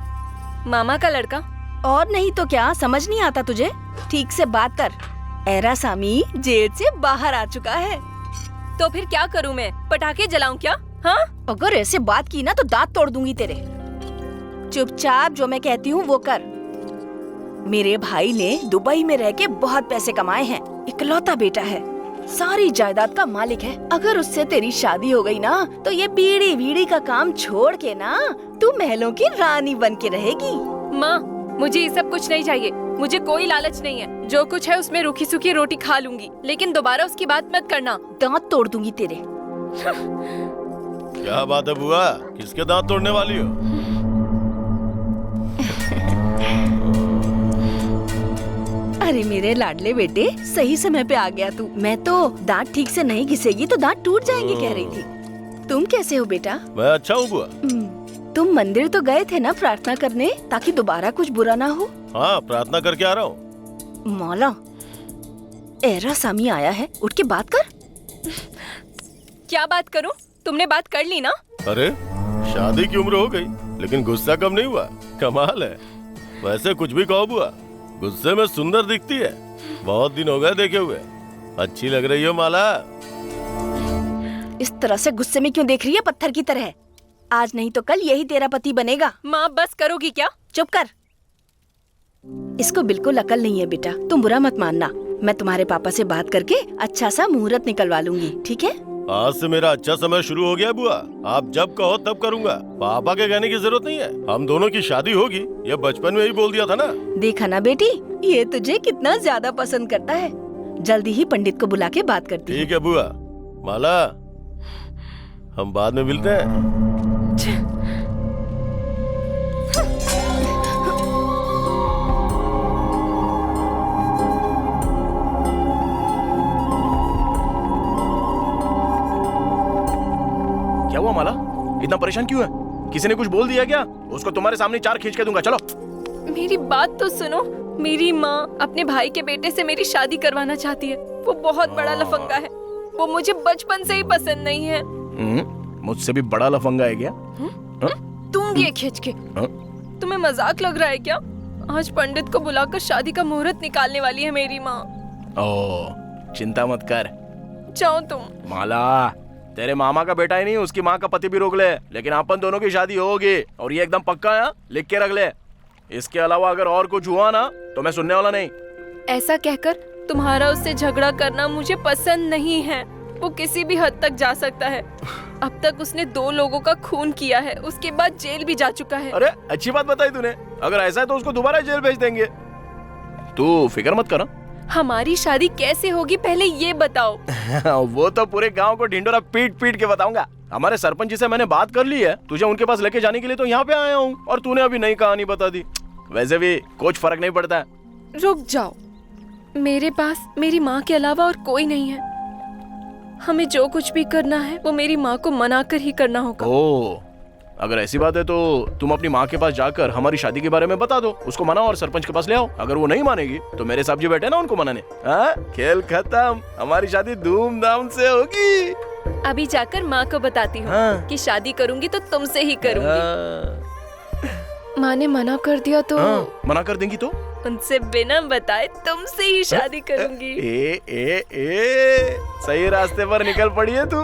मामा का लड़का? और नहीं तो क्या, समझ नहीं आता तुझे? ठीक से बात कर। एरा सामी जेल से बाहर आ चुका है। तो फिर क्या करूँ मैं? पटाखे जलाऊं क्या? हाँ? अगर ऐसे बात की ना तो दांत तोड़ दूंगी तेरे। चुपचाप जो मैं कहती हूँ वो कर। मेरे भाई ने दुबई में रह के बहुत पैसे कमाए हैं, इकलौता बेटा है, सारी जायदाद का मालिक है। अगर उससे तेरी शादी हो गई ना तो ये बीड़ी बीड़ी का काम छोड़ के ना तू महलों की रानी बन के रहेगी। माँ, मुझे ये सब कुछ नहीं चाहिए। मुझे कोई लालच नहीं है। जो कुछ है उसमें रूखी सूखी रोटी खा लूंगी, लेकिन दोबारा उसकी बात मत करना। दांत तोड़ दूंगी तेरे। क्या बात है बुआ, किसके दांत तोड़ने वाली हो? अरे मेरे लाडले बेटे, सही समय पे आ गया तू। मैं तो दांत ठीक से नहीं घिसेगी तो दांत टूट जाएंगे कह रही थी। तुम कैसे हो बेटा? मैं अच्छा हूँ बुआ। तुम मंदिर तो गए थे ना प्रार्थना करने, ताकि दोबारा कुछ बुरा ना हो? हाँ, प्रार्थना करके आ रहा हूँ। मौला, एरा सामी आया है, उठ के बात कर। क्या बात करूं? तुमने बात कर ली ना? अरे शादी की उम्र हो गई लेकिन गुस्सा कम नहीं हुआ। कमाल है। वैसे कुछ भी कहो बुआ, गुस्से में सुंदर दिखती है। बहुत दिन हो गए देखे हुए। अच्छी लग रही हो माला। इस तरह से गुस्से में क्यों देख रही है पत्थर की तरह? आज नहीं तो कल यही तेरा पति बनेगा। माँ बस करोगी क्या? चुप कर। इसको बिल्कुल अकल नहीं है बेटा, तुम बुरा मत मानना। मैं तुम्हारे पापा से बात करके अच्छा सा मुहूर्त निकलवा लूंगी, ठीक है? आज से मेरा अच्छा समय शुरू हो गया बुआ। आप जब कहो तब करूँगा। पापा के कहने की जरूरत नहीं है। हम दोनों की शादी होगी, ये बचपन में ही बोल दिया था ना। देखा ना बेटी, ये तुझे कितना ज्यादा पसंद करता है। जल्दी ही पंडित को बुला के बात करती हूँ। ठीक है बुआ। माला, हम बाद में मिलते हैं। क्या हुआ माला, इतना परेशान क्यों है? किसी ने कुछ बोल दिया क्या? उसको तुम्हारे सामने चार खींच के दूंगा। चलो मेरी बात तो सुनो। मेरी माँ अपने भाई के बेटे से मेरी शादी करवाना चाहती है। वो बहुत बड़ा लफंगा है। वो मुझे बचपन से ही पसंद नहीं है। मुझसे भी बड़ा लफंगा है क्या? दूंगी ये खींच के। तुम्हें मजाक लग रहा है क्या? आज पंडित को बुलाकर शादी का मुहूर्त निकालने वाली है मेरी माँ। ओह, चिंता मत कर। जाओ तुम। माला, तेरे मामा का बेटा ही नहीं, उसकी माँ का पति भी रोक ले, लेकिन अपन दोनों की शादी होगी। और ये एकदम पक्का है, लिख के रख ले। इसके अलावा अगर और कुछ हुआ ना तो मैं सुनने वाला नहीं। ऐसा कहकर तुम्हारा उससे झगड़ा करना मुझे पसंद नहीं है। वो किसी भी हद तक जा सकता है। अब तक उसने 2 लोगों का खून किया है, उसके बाद जेल भी जा चुका है। अरे अच्छी बात बताई तूने। अगर ऐसा है तो उसको दोबारा जेल भेज देंगे। तू फिक्र मत कर। हमारी शादी कैसे होगी पहले ये बताओ। वो तो पूरे गांव को ढिंडोरा पीट पीट के बताऊंगा। हमारे सरपंच जी से मैंने बात कर ली है, तुझे उनके पास लेके जाने के लिए तो यहाँ पे आया हूँ। और तूने अभी नई कहानी बता दी। वैसे भी कुछ फर्क नहीं पड़ता है। रुक जाओ, मेरे पास मेरी माँ के अलावा और कोई नहीं है। हमें जो कुछ भी करना है वो मेरी माँ को मनाकर ही करना होगा। ओह, अगर ऐसी बात है तो तुम अपनी माँ के पास जाकर हमारी शादी के बारे में बता दो, उसको मनाओ और सरपंच के पास ले आओ। अगर वो नहीं मानेगी तो मेरे साहब जी बैठे ना उनको मनाने। हाँ, खेल खत्म, हमारी शादी धूमधाम से होगी। अभी जाकर माँ को बताती हूँ हाँ। कि शादी करूंगी तो तुमसे ही करूंगी। माँ ने मना कर दिया तो? मना कर देंगी तो? उनसे बिना बताए तुमसे ही शादी करूंगी। ए, सही रास्ते पर निकल पड़ी है तू।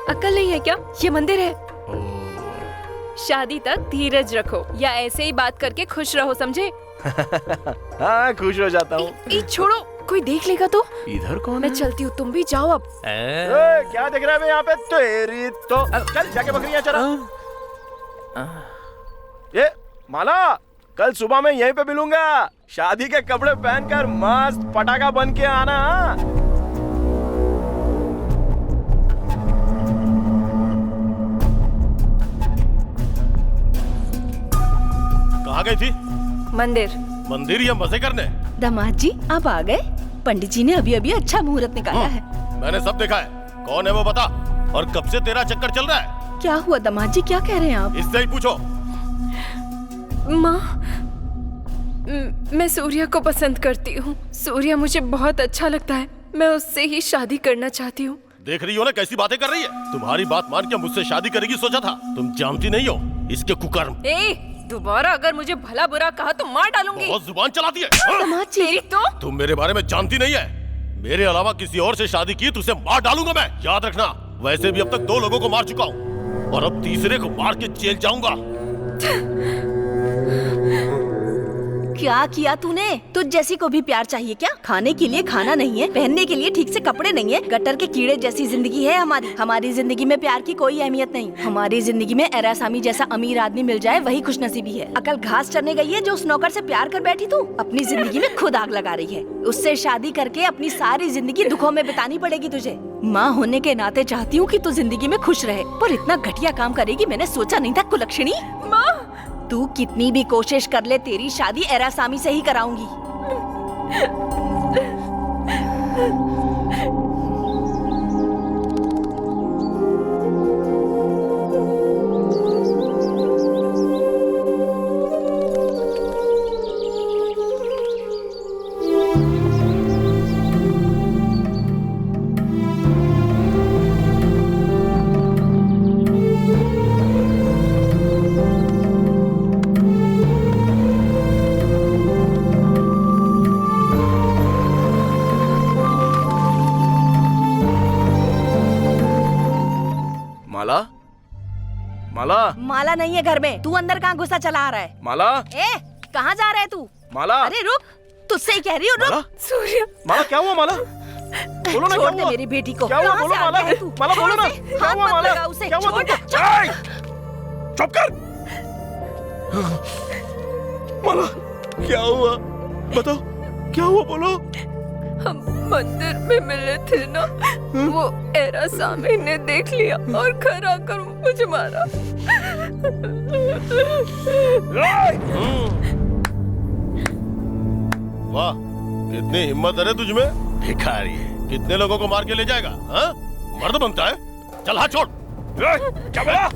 अक्ल नहीं है क्या? ये मंदिर है। शादी तक धीरज रखो या ऐसे ही बात करके खुश रहो, समझे? हाँ, खुश हो जाता हूँ। छोड़ो, कोई देख लेगा तो? इधर कौन मैं चलती हूँ, तुम भी जाओ अब। क्या देख रहा है यहाँ पे? तेरी तो चल जाके बकरियां चरा। ये माला, कल सुबह मैं यहीं पे मिलूंगा। शादी के कपड़े पहनकर मस्त पटाखा बन के आना। कहाँ गई थी? मंदिर। मंदिर या मजे करने? दामाद जी आप आ गए। पंडित जी ने अभी अभी अच्छा मुहूर्त निकाला है। मैंने सब देखा है। कौन है वो बता। और कब से तेरा चक्कर चल रहा है? क्या हुआ दामाद जी, क्या कह रहे हैं आप? इससे ही पूछो। माँ, मैं सूर्या को पसंद करती हूँ। सूर्या मुझे बहुत अच्छा लगता है। मैं उससे ही शादी करना चाहती हूँ। देख रही हो ना कैसी बातें कर रही है। तुम्हारी बात मान के मुझसे शादी करेगी सोचा था। तुम जानती नहीं हो इसके कुकर्म। दोबारा अगर मुझे भला बुरा कहा तो मार डालूंगी। बहुत जुबान चलाती है। तेरी तो। तुम मेरे बारे में जानती नहीं है। मेरे अलावा किसी और से शादी की तुझे मार डालूंगा मैं, याद रखना। वैसे भी अब तक 2 लोगों को मार चुका हूँ और अब तीसरे को मार के जेल जाऊंगा। क्या किया तूने? तुझ जैसी को भी प्यार चाहिए क्या? खाने के लिए खाना नहीं है, पहनने के लिए ठीक से कपड़े नहीं है, गटर के कीड़े जैसी जिंदगी है हमारी। हमारी जिंदगी में प्यार की कोई अहमियत नहीं। हमारी जिंदगी में एरासामी जैसा अमीर आदमी मिल जाए वही खुशनसीबी है। अकल घास चरने गई है जो उस नौकर से प्यार कर बैठी तू। अपनी जिंदगी में खुद आग लगा रही है। उससे शादी करके अपनी सारी जिंदगी दुखों में बितानी पड़ेगी तुझे। माँ होने के नाते चाहती हूँ कि तू जिंदगी में खुश रहे, पर इतना घटिया काम करेगी मैंने सोचा नहीं था कुलक्षणी। तू कितनी भी कोशिश कर ले, तेरी शादी एरासामी से ही कराऊंगी। माला, माला, माला नहीं है घर में। तू अंदर कहाँ घुसा चला आ रहा है? माला, कहाँ जा रहा है तू? माला, अरे रुक, तुझसे ही कह रही हूँ रुक। सूर्या, माला क्या हुआ? माला बोलो ना, छोड़ क्या दे हुआ? मेरी बेटी को। क्या हुआ? कहाँ बोलो से आ माला, गया है तू? माला बोलो ना, छोड़ क्या हाथ हुआ मत माला? लगा उसे। क्या हुआ छोड़, चुप कर। माला क्या हुआ? बताओ क्या हुआ, बोलो। हम मंदिर में मिले थे ना, वो एरासामी ने देख लिया और घर आकर मुझे मारा। वाह, कितनी हिम्मत है तुझ में। भिखारी है, कितने लोगों को मार के ले जाएगा? हाँ? मर्द बनता है। चल हाथ छोड़। क्या बोला?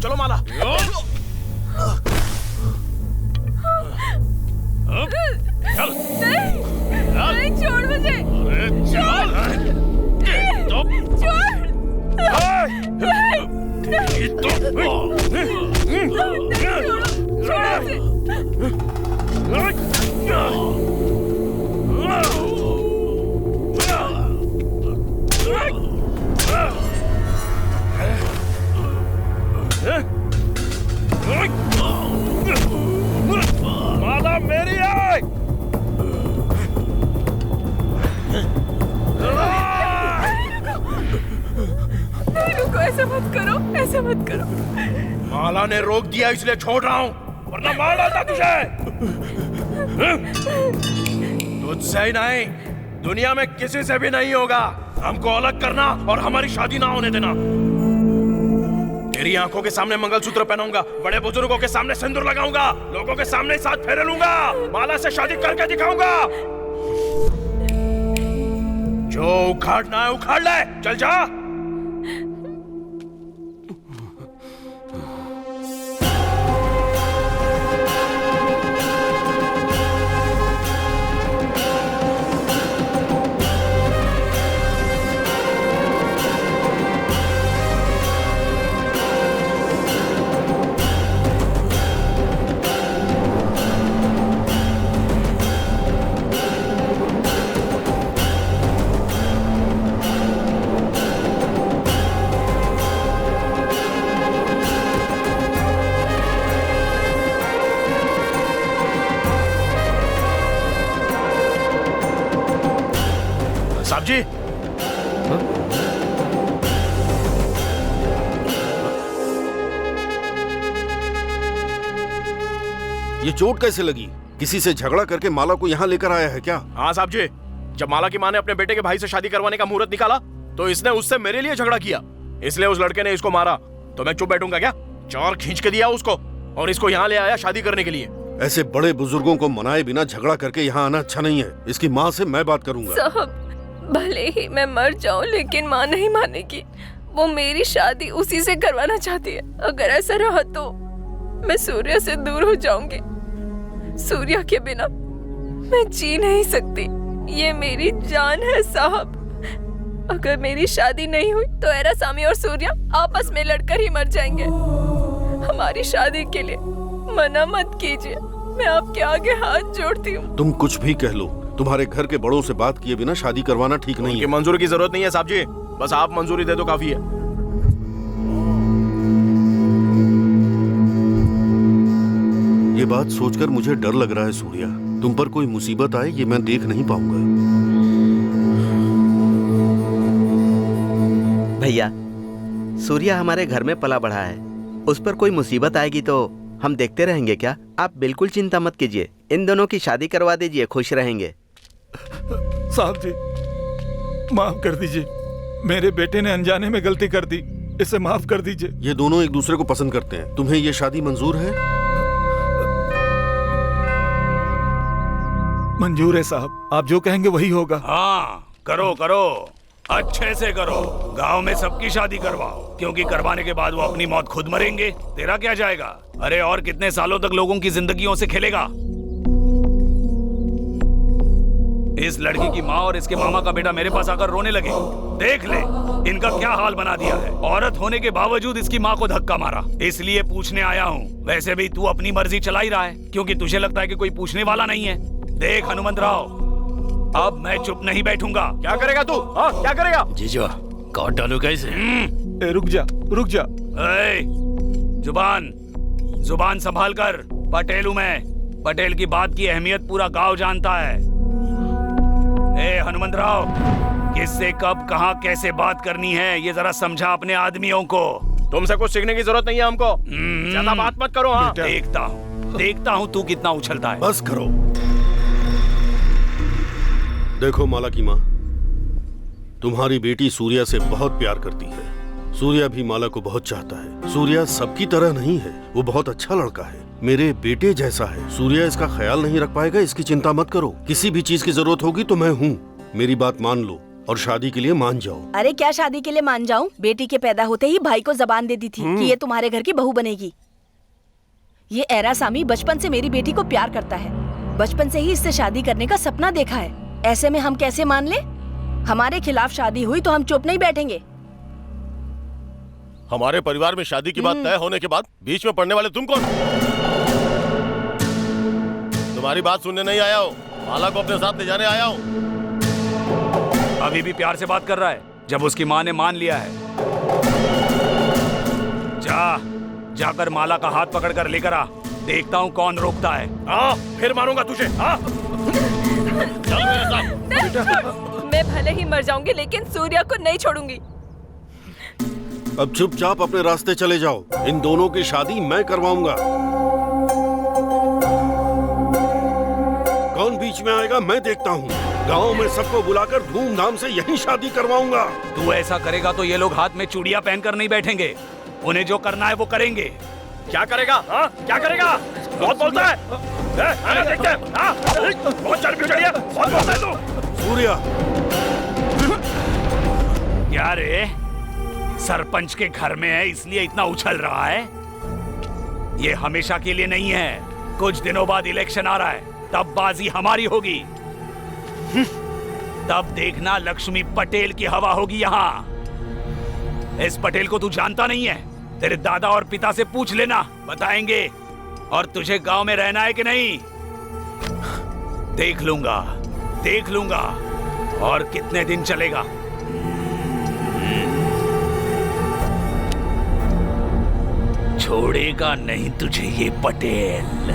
चलो माला। नहीं, छोड़ मुझे। छोड़। माँ ने रोक दिया इसलिए छोड़ रहा हूँ, वरना मार डालता तुझे। तुझसे ही नहीं, दुनिया में किसी से भी नहीं होगा। हमको अलग करना और हमारी शादी ना होने देना। तेरी आंखों के सामने मंगलसूत्र पहनाऊंगा, बड़े बुजुर्गों के सामने सिंदूर लगाऊंगा, लोगों के सामने साथ फेरे लूंगा, माला से शादी करके दिखाऊंगा। जो उखाड़ना है उखाड़ ले, चल जा। साहब जी, ये चोट कैसे लगी? किसी से झगड़ा करके माला को यहाँ लेकर आया है क्या? हाँ साहब जी, जब माला की माँ ने अपने बेटे के भाई से शादी करवाने का मुहूर्त निकाला तो इसने उससे मेरे लिए झगड़ा किया, इसलिए उस लड़के ने इसको मारा। तो मैं चुप बैठूंगा क्या? चोर खींच के दिया उसको और इसको यहाँ ले आया शादी करने के लिए। ऐसे बड़े बुजुर्गों को मनाए बिना झगड़ा करके यहाँ आना अच्छा नहीं है। इसकी माँ से मैं बात करूंगा। साहब, भले ही मैं मर जाऊं लेकिन माँ नहीं मानेगी। वो मेरी शादी उसी से करवाना चाहती है। अगर ऐसा रहा तो मैं सूर्या से दूर हो जाऊंगी। सूर्या के बिना मैं जी नहीं सकती। ये मेरी जान है साहब। अगर मेरी शादी नहीं हुई तो एरासामी और सूर्या आपस में लड़कर ही मर जाएंगे। हमारी शादी के लिए मना मत कीजिए। मैं आपके आगे हाथ जोड़ती हूँ। तुम कुछ भी कह लो, तुम्हारे घर के बड़ों से बात किए बिना शादी करवाना ठीक नहीं है। मंजूरी की जरूरत नहीं है साहब जी, बस आप मंजूरी दे दो काफी है। ये बात सोचकर मुझे डर लग रहा है सूर्या, तुम पर कोई मुसीबत आए ये मैं देख नहीं पाऊंगा। भैया, सूर्या हमारे घर में पला बढ़ा है, उस पर कोई मुसीबत आएगी तो हम देखते रहेंगे क्या? आप बिल्कुल चिंता मत कीजिए, इन दोनों की शादी करवा दीजिए, खुश रहेंगे। साहब जी, माफ कर दीजिए, मेरे बेटे ने अनजाने में गलती कर दी, इसे माफ कर दीजिए। ये दोनों एक दूसरे को पसंद करते हैं, तुम्हें ये शादी मंजूर है? मंजूर है साहब, आप जो कहेंगे वही होगा। हाँ, करो करो, अच्छे से करो। गांव में सबकी शादी करवाओ, क्योंकि करवाने के बाद वो अपनी मौत खुद मरेंगे। तेरा क्या जाएगा? अरे और कितने सालों तक लोगों की जिंदगियों से खेलेगा? इस लड़की की माँ और इसके मामा का बेटा मेरे पास आकर रोने लगे। देख ले इनका क्या हाल बना दिया है। औरत होने के बावजूद इसकी माँ को धक्का मारा। इसलिए पूछने आया हूँ। वैसे भी तू अपनी मर्जी चला ही रहा है, क्योंकि तुझे लगता है कि कोई पूछने वाला नहीं है। देख हनुमंत राव, अब मैं चुप नहीं बैठूंगा। क्या करेगा तू? हाँ, क्या करेगा? जीजू, काट डालू कैसे? रुक जा, रुक जा। जुबान संभाल कर। पटेल हूँ मैं। पटेल की बात की अहमियत पूरा गांव जानता है। हनुमंत राव, किससे कब कहाँ कैसे बात करनी है ये जरा समझा अपने आदमियों को। तुमसे कुछ सीखने की जरूरत नहीं है हमको। ज्यादा बात मत करो। हाँ, देखता हूँ तू कितना उछलता है। बस करो। देखो माला की माँ, तुम्हारी बेटी सूर्या से बहुत प्यार करती है। सूर्या भी माला को बहुत चाहता है। सूर्या सबकी तरह नहीं है, वो बहुत अच्छा लड़का है, मेरे बेटे जैसा है। सूर्या इसका ख्याल नहीं रख पाएगा, इसकी चिंता मत करो। किसी भी चीज की जरूरत होगी तो मैं हूँ। मेरी बात मान लो और शादी के लिए मान जाओ। अरे क्या शादी के लिए मान जाऊं? बेटी के पैदा होते ही भाई को जबान दे दी थी कि ये तुम्हारे घर की बहू बनेगी। ये एरासामी बचपन से मेरी बेटी को प्यार करता है, बचपन से ही इससे शादी करने का सपना देखा है। ऐसे में हम कैसे मान ले? हमारे खिलाफ शादी हुई तो हम चुप नहीं बैठेंगे। हमारे परिवार में शादी की बात तय होने के बाद बीच में पड़ने वाले तुम कौन? तुम्हारी बात सुनने नहीं आया हूँ, माला को अपने साथ ले जाने आया हूँ। अभी भी प्यार से बात कर रहा है, जब उसकी माँ ने मान लिया है। जाकर माला का हाथ पकड़ कर लेकर आ। देखता हूँ कौन रोकता है। फिर मारूंगा तुझे। मैं भले ही मर जाऊंगी लेकिन सूर्या को नहीं छोड़ूंगी। अब चुपचाप अपने रास्ते चले जाओ। इन दोनों की शादी मैं करवाऊंगा। कौन बीच में आएगा मैं देखता हूँ। गांव में सबको बुलाकर धूमधाम से यही शादी करवाऊंगा। तू ऐसा करेगा तो ये लोग हाथ में चूड़ियां पहनकर नहीं बैठेंगे। उन्हें जो करना है वो करेंगे। क्या करेगा? हाँ, क्या करेगा? बहुत बोलता है। देखते हैं। हाँ, बहुत चर्बी चढ़ी है। बहुत बोलता है तू। सूर्या, क्या रे, सरपंच के घर में है इसलिए इतना उछल रहा है? ये हमेशा के लिए नहीं है। कुछ दिनों बाद इलेक्शन आ रहा है, तब बाजी हमारी होगी। तब देखना लक्ष्मी पटेल की हवा होगी यहाँ। इस पटेल को तू जानता नहीं है? तेरे दादा और पिता से पूछ लेना, बताएंगे। और तुझे गांव में रहना है कि नहीं? देख लूंगा और कितने दिन चलेगा। छोड़ेगा नहीं तुझे ये पटेल।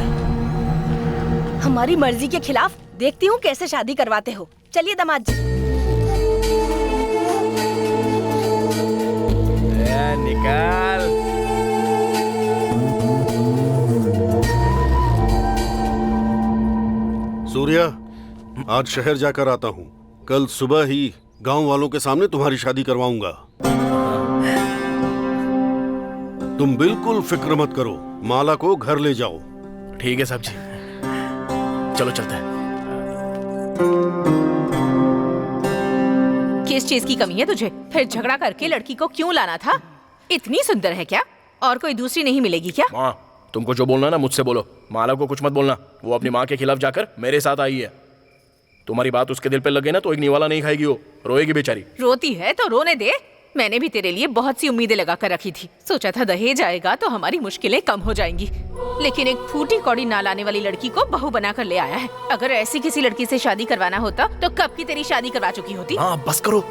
हमारी मर्जी के खिलाफ देखती हूँ कैसे शादी करवाते हो। चलिए दामाद जी। निकाल। सूर्या, आज शहर जाकर आता हूँ। कल सुबह ही गांव वालों के सामने तुम्हारी शादी करवाऊंगा। तुम बिल्कुल फिक्र मत करो, माला को घर ले जाओ। ठीक है साहब जी, चलो चलते हैं। किस चीज की कमी है तुझे? फिर झगड़ा करके लड़की को क्यों लाना था? इतनी सुंदर है क्या? और कोई दूसरी नहीं मिलेगी क्या? माँ, तुमको जो बोलना है ना मुझसे बोलो। माला को कुछ मत बोलना। वो अपनी माँ के खिलाफ जाकर मेरे साथ आई है। तुम्हारी बात उसके दिल पे लगे ना तो एक निवाला नहीं खाएगी, वो रोएगी बेचारी। रोती है तो रोने दे। मैंने भी तेरे लिए बहुत सी उम्मीदें लगा कर रखी थी। सोचा था दहेज आएगा तो हमारी मुश्किलें कम हो जाएंगी, लेकिन एक फूटी कौड़ी ना लाने वाली लड़की को बहू बनाकर ले आया है। अगर ऐसी किसी लड़की से शादी करवाना होता तो कब की तेरी शादी करवा चुकी होती। हाँ बस करो।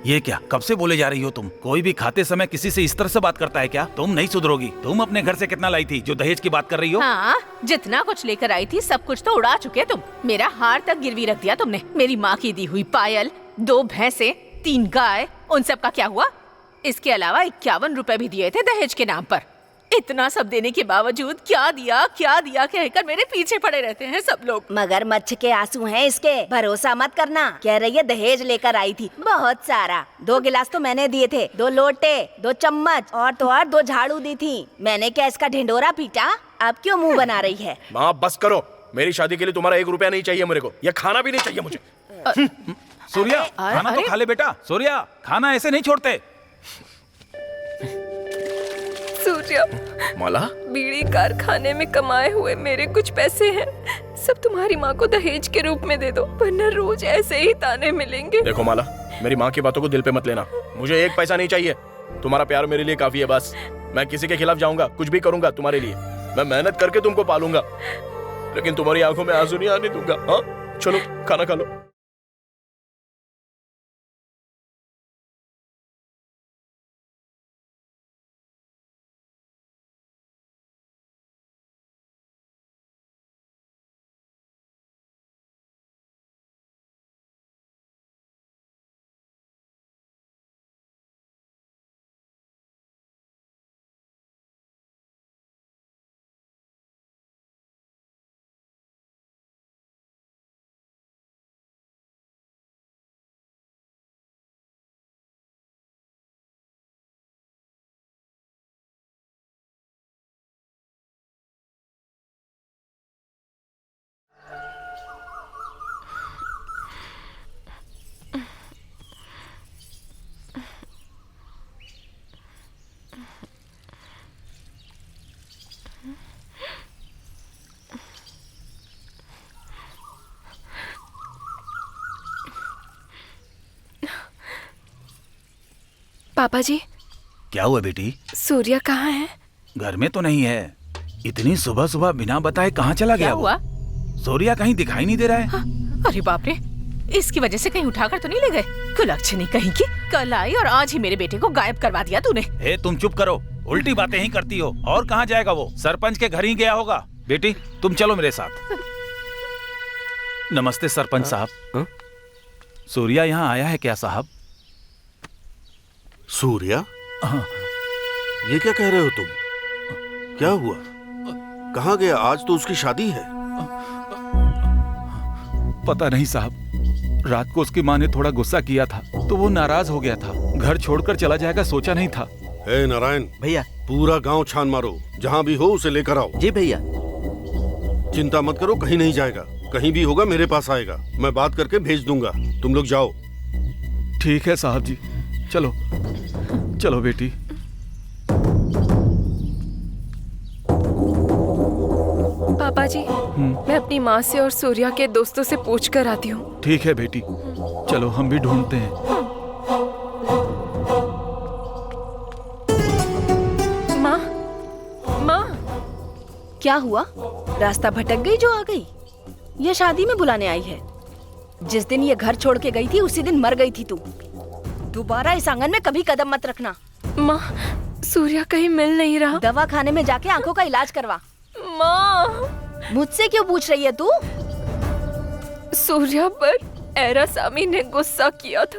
ये क्या कब से बोले जा रही हो तुम? कोई भी खाते समय किसी से इस तरह से बात करता है क्या? तुम नहीं सुधरोगी। तुम अपने घर से कितना लाई थी जो दहेज की बात कर रही हो? हाँ, जितना कुछ लेकर आई थी सब कुछ तो उड़ा चुके तुम। मेरा हार तक गिरवी रख दिया तुमने। मेरी माँ की दी हुई पायल, 2 भैंसे, 3 गाय, उन सब का क्या हुआ? इसके अलावा 51 रुपए भी दिए थे दहेज के नाम पर। इतना सब देने के बावजूद क्या दिया कहकर मेरे पीछे पड़े रहते हैं सब लोग। मगरमच्छ के आंसू हैं इसके, भरोसा मत करना। कह रही है दहेज लेकर आई थी बहुत सारा। 2 गिलास तो मैंने दिए थे, 2 लोटे, 2 चम्मच और तो और 2 झाड़ू दी थी। मैंने क्या इसका ढिंडोरा पीटा? अब क्यों मुंह बना रही है? माँ बस करो। मेरी शादी के लिए तुम्हारा 1 रुपया नहीं चाहिए मेरे को। ये खाना भी नहीं चाहिए मुझे। सूर्या, खाना तो खा ले बेटा। सूर्या, खाना ऐसे नहीं छोड़ते। सूर्या, माला, बीड़ी कारखाने में कमाए हुए मेरे कुछ पैसे हैं, सब तुम्हारी माँ को दहेज के रूप में दे दो, वरना रोज ऐसे ही ताने मिलेंगे। देखो माला, मेरी माँ की बातों को दिल पे मत लेना। मुझे 1 पैसा नहीं चाहिए। तुम्हारा प्यार मेरे लिए काफी है बस। मैं किसी के खिलाफ जाऊंगा, कुछ भी करूंगा तुम्हारे लिए। मैं मेहनत करके तुमको पालूंगा, लेकिन तुम्हारी आंखों में आंसू नहीं आने दूंगा। हाँ, चलो खाना खा लो। पापा जी। क्या हुआ बेटी? सूर्या कहाँ है? घर में तो नहीं है। इतनी सुबह सुबह बिना बताए कहाँ चला गया? क्या हुआ? सूर्या कहीं दिखाई नहीं दे रहा है। हाँ, अरे बाप रे, इसकी वजह से कहीं उठाकर तो नहीं ले गए? कुलच्छनी कहीं की, कल आई और आज ही मेरे बेटे को गायब करवा दिया तूने। हे तुम चुप करो, उल्टी बातें ही करती हो। और कहाँ जाएगा वो? सरपंच के घर ही गया होगा। बेटी तुम चलो मेरे साथ। नमस्ते सरपंच साहब। सूर्या यहाँ आया है क्या साहब? सूर्या? ये क्या कह रहे हो तुम? क्या हुआ? कहाँ गया? आज तो उसकी शादी है। पता नहीं साहब, रात को उसकी माँ ने थोड़ा गुस्सा किया था तो वो नाराज हो गया था। घर छोड़कर चला जाएगा सोचा नहीं था। हे नारायण भैया, पूरा गांव छान मारो, जहाँ भी हो उसे लेकर आओ। जी भैया। चिंता मत करो, कहीं नहीं जाएगा। कहीं भी होगा मेरे पास आएगा, मैं बात करके भेज दूंगा। तुम लोग जाओ। ठीक है साहब जी, चलो चलो बेटी। पापा जी, मैं अपनी माँ से और सूर्या के दोस्तों से पूछ कर आती हूँ। ठीक है बेटी, चलो हम भी ढूंढते हैं। माँ, माँ। क्या हुआ? रास्ता भटक गई जो आ गई? ये शादी में बुलाने आई है? जिस दिन ये घर छोड़ के गई थी उसी दिन मर गई थी तू। दोबारा इस आंगन में कभी कदम मत रखना। माँ, सूर्या कहीं मिल नहीं रहा। दवा खाने में जाके आंखों का इलाज करवा। माँ, मुझसे क्यों पूछ रही है तू? सूर्या पर एरासामी ने गुस्सा किया था,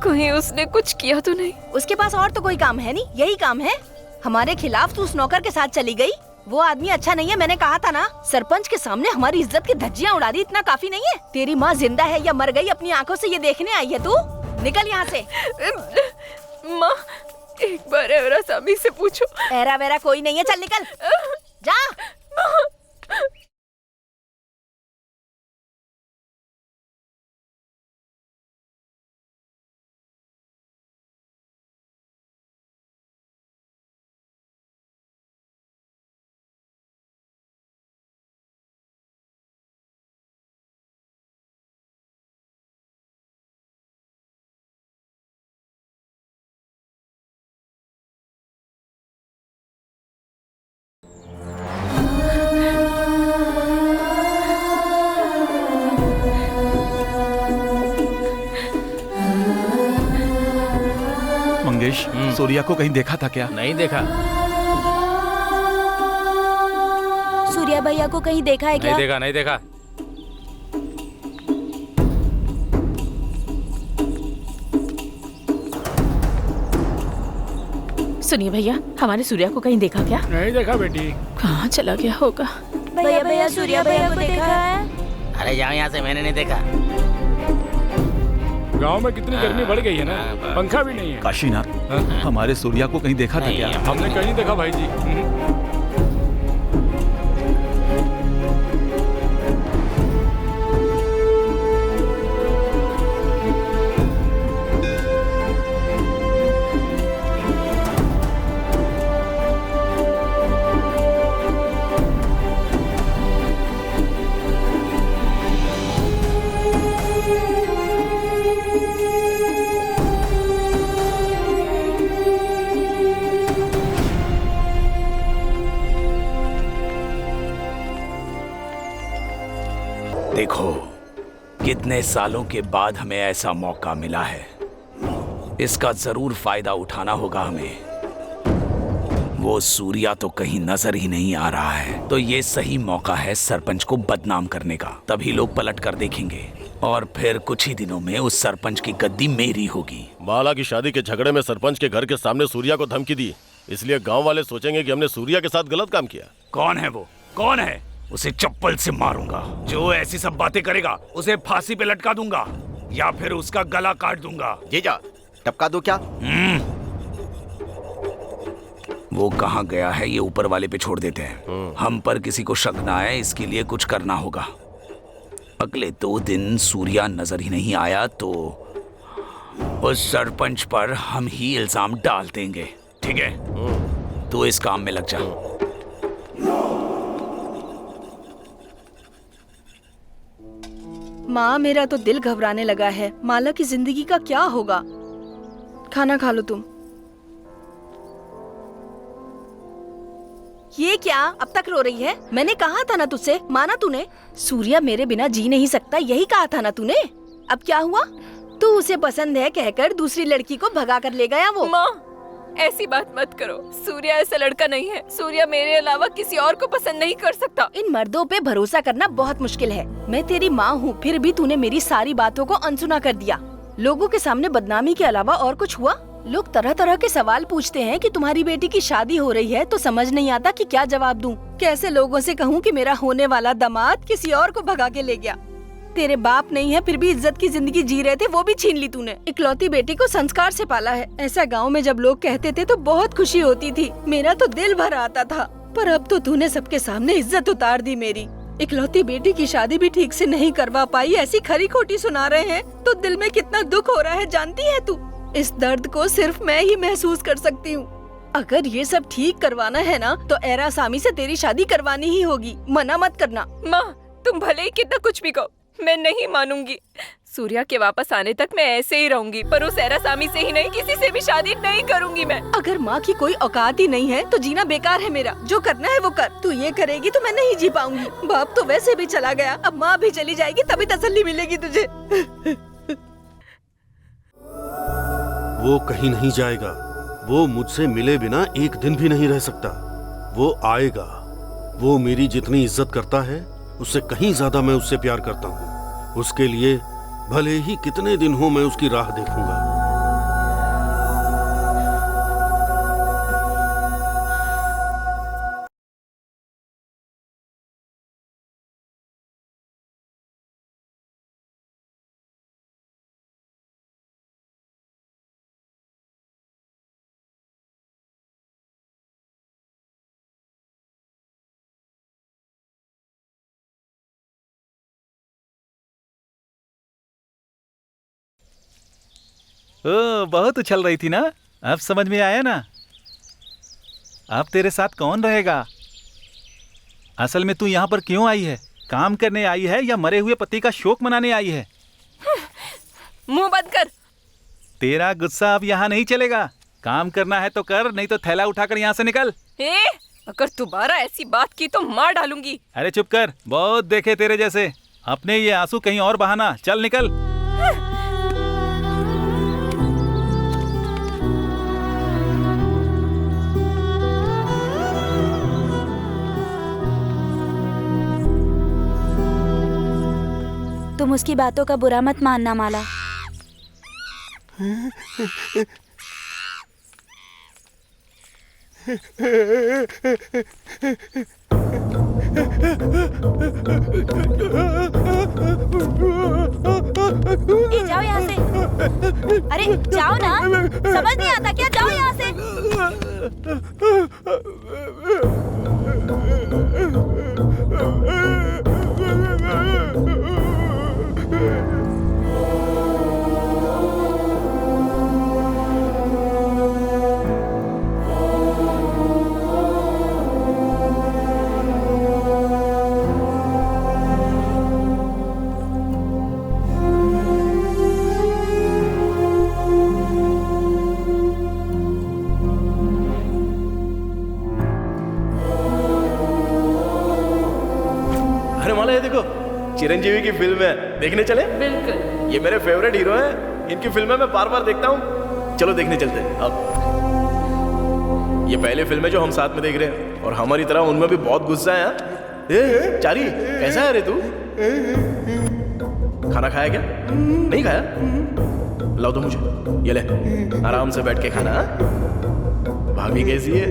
कहीं उसने कुछ किया तो नहीं? उसके पास और तो कोई काम है नहीं, यही काम है। हमारे खिलाफ तू उस नौकर के साथ चली गई। वो आदमी अच्छा नहीं है, मैंने कहा था ना। सरपंच के सामने हमारी इज्जत की धज्जियां उड़ा दी, इतना काफी नहीं है? तेरी माँ जिंदा है या मर गई अपनी आंखों से ये देखने आई है तू? निकल यहाँ से। माँ, एक बार एरासामी से पूछो। एरा वेरा कोई नहीं है, चल निकल जा। मंगेश, सूर्या को कहीं देखा था क्या? नहीं देखा। सूर्या भैया को कहीं देखा है क्या? नहीं देखा, नहीं देखा। सुनिए भैया, हमारे सूर्या को कहीं देखा क्या? नहीं देखा बेटी। कहाँ चला गया होगा? भैया भैया सूर्या भैया को देखा है? अरे जाओ यहाँ से, मैंने नहीं देखा। गांव में कितनी गर्मी बढ़ गई है ना, पंखा भी नहीं है। काशीनाथ, हमारे सूर्या को कहीं देखा था क्या? हमने कहीं देखा भाई जी। देखो, कितने सालों के बाद हमें ऐसा मौका मिला है, इसका जरूर फायदा उठाना होगा हमें। वो सूर्या तो कहीं नजर ही नहीं आ रहा है, तो ये सही मौका है सरपंच को बदनाम करने का। तभी लोग पलट कर देखेंगे और फिर कुछ ही दिनों में उस सरपंच की गद्दी मेरी होगी। बाला की शादी के झगड़े में सरपंच के घर के सामने सूर्या को धमकी दी, इसलिए गांव वाले सोचेंगे कि हमने सूर्या के साथ गलत काम किया। कौन है वो? कौन है? उसे चप्पल से मारूंगा। जो ऐसी सब बातें करेगा उसे फांसी पे लटका दूंगा या फिर उसका गला काट दूंगा। जीजा, टपका दो क्या? वो कहाँ गया है ये ऊपर वाले पे छोड़ देते हैं। हम पर किसी को शक ना आए, इसके लिए कुछ करना होगा। अगले 2 दिन सूर्या नजर ही नहीं आया तो उस सरपंच पर हम ही इल्जाम डाल देंगे। ठीक है, तो इस काम में लग जा। माँ, मेरा तो दिल घबराने लगा है। माला की जिंदगी का क्या होगा? खाना खा लो तुम। ये क्या अब तक रो रही है? मैंने कहा था ना तुझसे, माना तूने? सूर्या मेरे बिना जी नहीं सकता, यही कहा था ना तूने। अब क्या हुआ? तू उसे पसंद है कहकर दूसरी लड़की को भगा कर ले गया वो। माँ, ऐसी बात मत करो। सूर्या ऐसा लड़का नहीं है। सूर्या मेरे अलावा किसी और को पसंद नहीं कर सकता। इन मर्दों पे भरोसा करना बहुत मुश्किल है। मैं तेरी माँ हूँ, फिर भी तूने मेरी सारी बातों को अनसुना कर दिया। लोगों के सामने बदनामी के अलावा और कुछ हुआ? लोग तरह तरह के सवाल पूछते हैं कि तुम्हारी बेटी की शादी हो रही है, तो समझ नहीं आता कि क्या जवाब दूं। कैसे लोगों से कहूं कि मेरा होने वाला दामाद किसी और को भगा के ले गया। तेरे बाप नहीं है फिर भी इज्जत की जिंदगी जी रहे थे, वो भी छीन ली तूने। इकलौती बेटी को संस्कार से पाला है। ऐसा गाँव में जब लोग कहते थे तो बहुत खुशी होती थी, मेरा तो दिल भर आता था। पर अब तो तूने सबके सामने इज्जत उतार दी मेरी। इकलौती बेटी की शादी भी ठीक से नहीं करवा पाई, ऐसी खरी खोटी सुना रहे हैं तो दिल में कितना दुख हो रहा है जानती है तू। इस दर्द को सिर्फ मैं ही महसूस कर सकती हूँ। अगर ये सब ठीक करवाना है ना तो एरा सामी से तेरी शादी करवानी ही होगी, मना मत करना। माँ तुम भले ही कितना कुछ भी कहो, मैं नहीं मानूंगी। सूर्या के वापस आने तक मैं ऐसे ही रहूंगी, पर उस एरा सामी से ही नहीं, किसी से भी शादी नहीं करूंगी मैं। अगर माँ की कोई औकात ही नहीं है तो जीना बेकार है मेरा। जो करना है वो कर। तू ये करेगी तो मैं नहीं जी पाऊंगी। बाप तो वैसे भी चला गया, अब माँ भी चली जाएगी तभी तसल्ली मिलेगी तुझे। वो कहीं नहीं जाएगा। वो मुझसे मिले बिना एक दिन भी नहीं रह सकता। वो आएगा। वो मेरी जितनी इज्जत करता है उससे कहीं ज्यादा मैं उससे प्यार करता हूँ। उसके लिए भले ही कितने दिन हो मैं उसकी राह देखूंगा। ओ, बहुत उछल रही थी ना, अब समझ में आया ना। अब तेरे साथ कौन रहेगा? असल में तू यहाँ पर क्यों आई है? काम करने आई है या मरे हुए पति का शोक मनाने आई है? मुंह बंद कर। तेरा गुस्सा अब यहाँ नहीं चलेगा। काम करना है तो कर, नहीं तो थैला उठाकर यहाँ से निकल। अगर दोबारा ऐसी बात की तो मार डालूंगी। अरे चुप कर, बहुत देखे तेरे जैसे। अपने ये आंसू कहीं और बहाना, चल निकल। तुम उसकी बातों का बुरा मत मानना माला। जाओ यहाँ से। अरे जाओ ना, समझ नहीं आता क्या? जाओ यहाँ से। चिरंजीवी की फिल्म है, देखने चले? बिल्कुल। ये मेरे फेवरेट हीरो हैं, इनकी फिल्में मैं बार बार देखता हूँ। चलो देखने चलते हैं। अब ये पहली फिल्म है जो हम साथ में देख रहे हैं और हमारी तरह उनमें भी बहुत गुस्सा है। चारी कैसा है रे तू? खाना खाया क्या? नहीं खाया? लाओ तो मुझे, ये ले आराम से बैठ के खाना। भाभी कैसी है?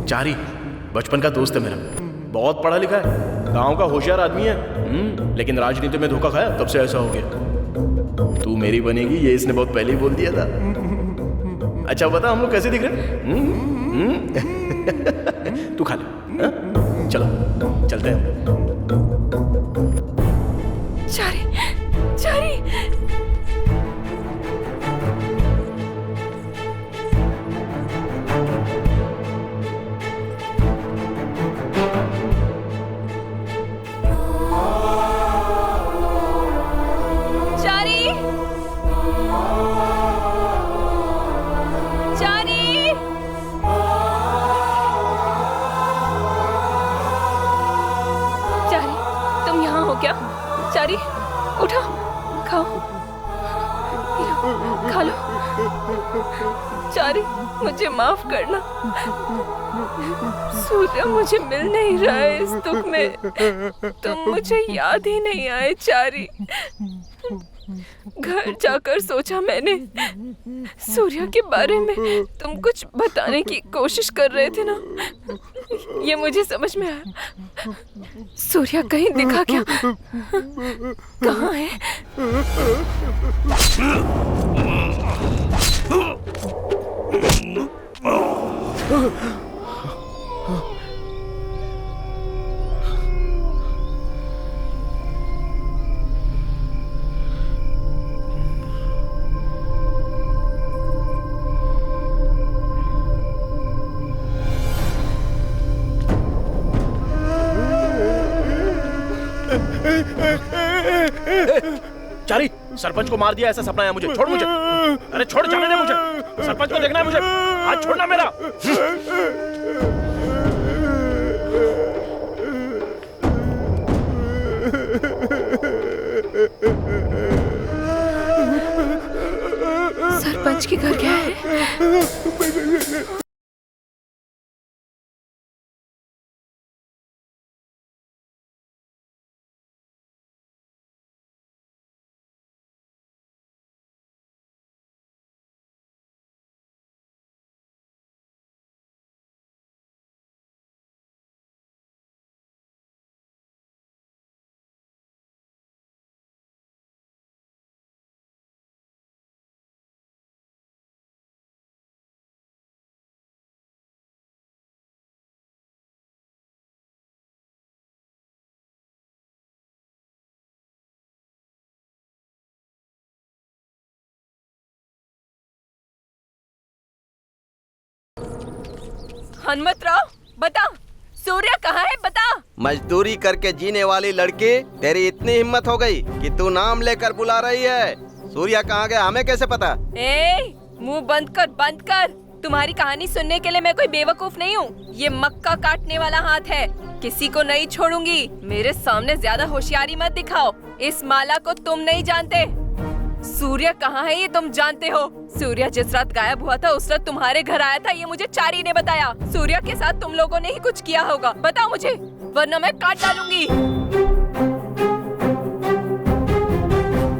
चारी बचपन का दोस्त है मेरा, बहुत पढ़ा लिखा है, गांव का होशियार आदमी है, लेकिन राजनीति में धोखा खाया, तब से ऐसा हो गया। तू मेरी बनेगी ये इसने बहुत पहले ही बोल दिया था। अच्छा बता हम लोग कैसे दिख रहे? तू खा ले, चलो चलते हैं। चारी, चारी। चारी उठो, खाओ, खा लो। चारी, मुझे माफ करना। सूर्य मुझे मिल नहीं रहा है इस दुख में। तुम मुझे याद ही नहीं आए चारी। घर जाकर सोचा मैंने, सूर्य के बारे में तुम कुछ बताने की कोशिश कर रहे थे ना, ये मुझे समझ में आया। सूर्य कहीं दिखा क्या? कहाँ है? चारी, सरपंच को मार दिया ऐसा सपना आया मुझे। छोड़ मुझे। अरे छोड़, जाने दे मुझे। सरपंच को देखना है मुझे। हाथ छोड़ना मेरा। सरपंच के घर क्या है? हनुमतराव, बता, सूर्य कहाँ है? बता। मजदूरी करके जीने वाली लड़की, तेरी इतनी हिम्मत हो गई कि तू नाम लेकर बुला रही है। सूर्य कहाँ गया हमें कैसे पता? मुंह बंद कर, बंद कर। तुम्हारी कहानी सुनने के लिए मैं कोई बेवकूफ नहीं हूँ। ये मक्का काटने वाला हाथ है, किसी को नहीं छोड़ूंगी। मेरे सामने ज्यादा होशियारी मत दिखाओ। इस माला को तुम नहीं जानते। सूर्य कहाँ है ये तुम जानते हो। सूर्य जिस रात गायब हुआ था उस रात तुम्हारे घर आया था, ये मुझे चारी ने बताया। सूर्य के साथ तुम लोगों ने ही कुछ किया होगा। बताओ मुझे, वरना मैं काट डालूंगी।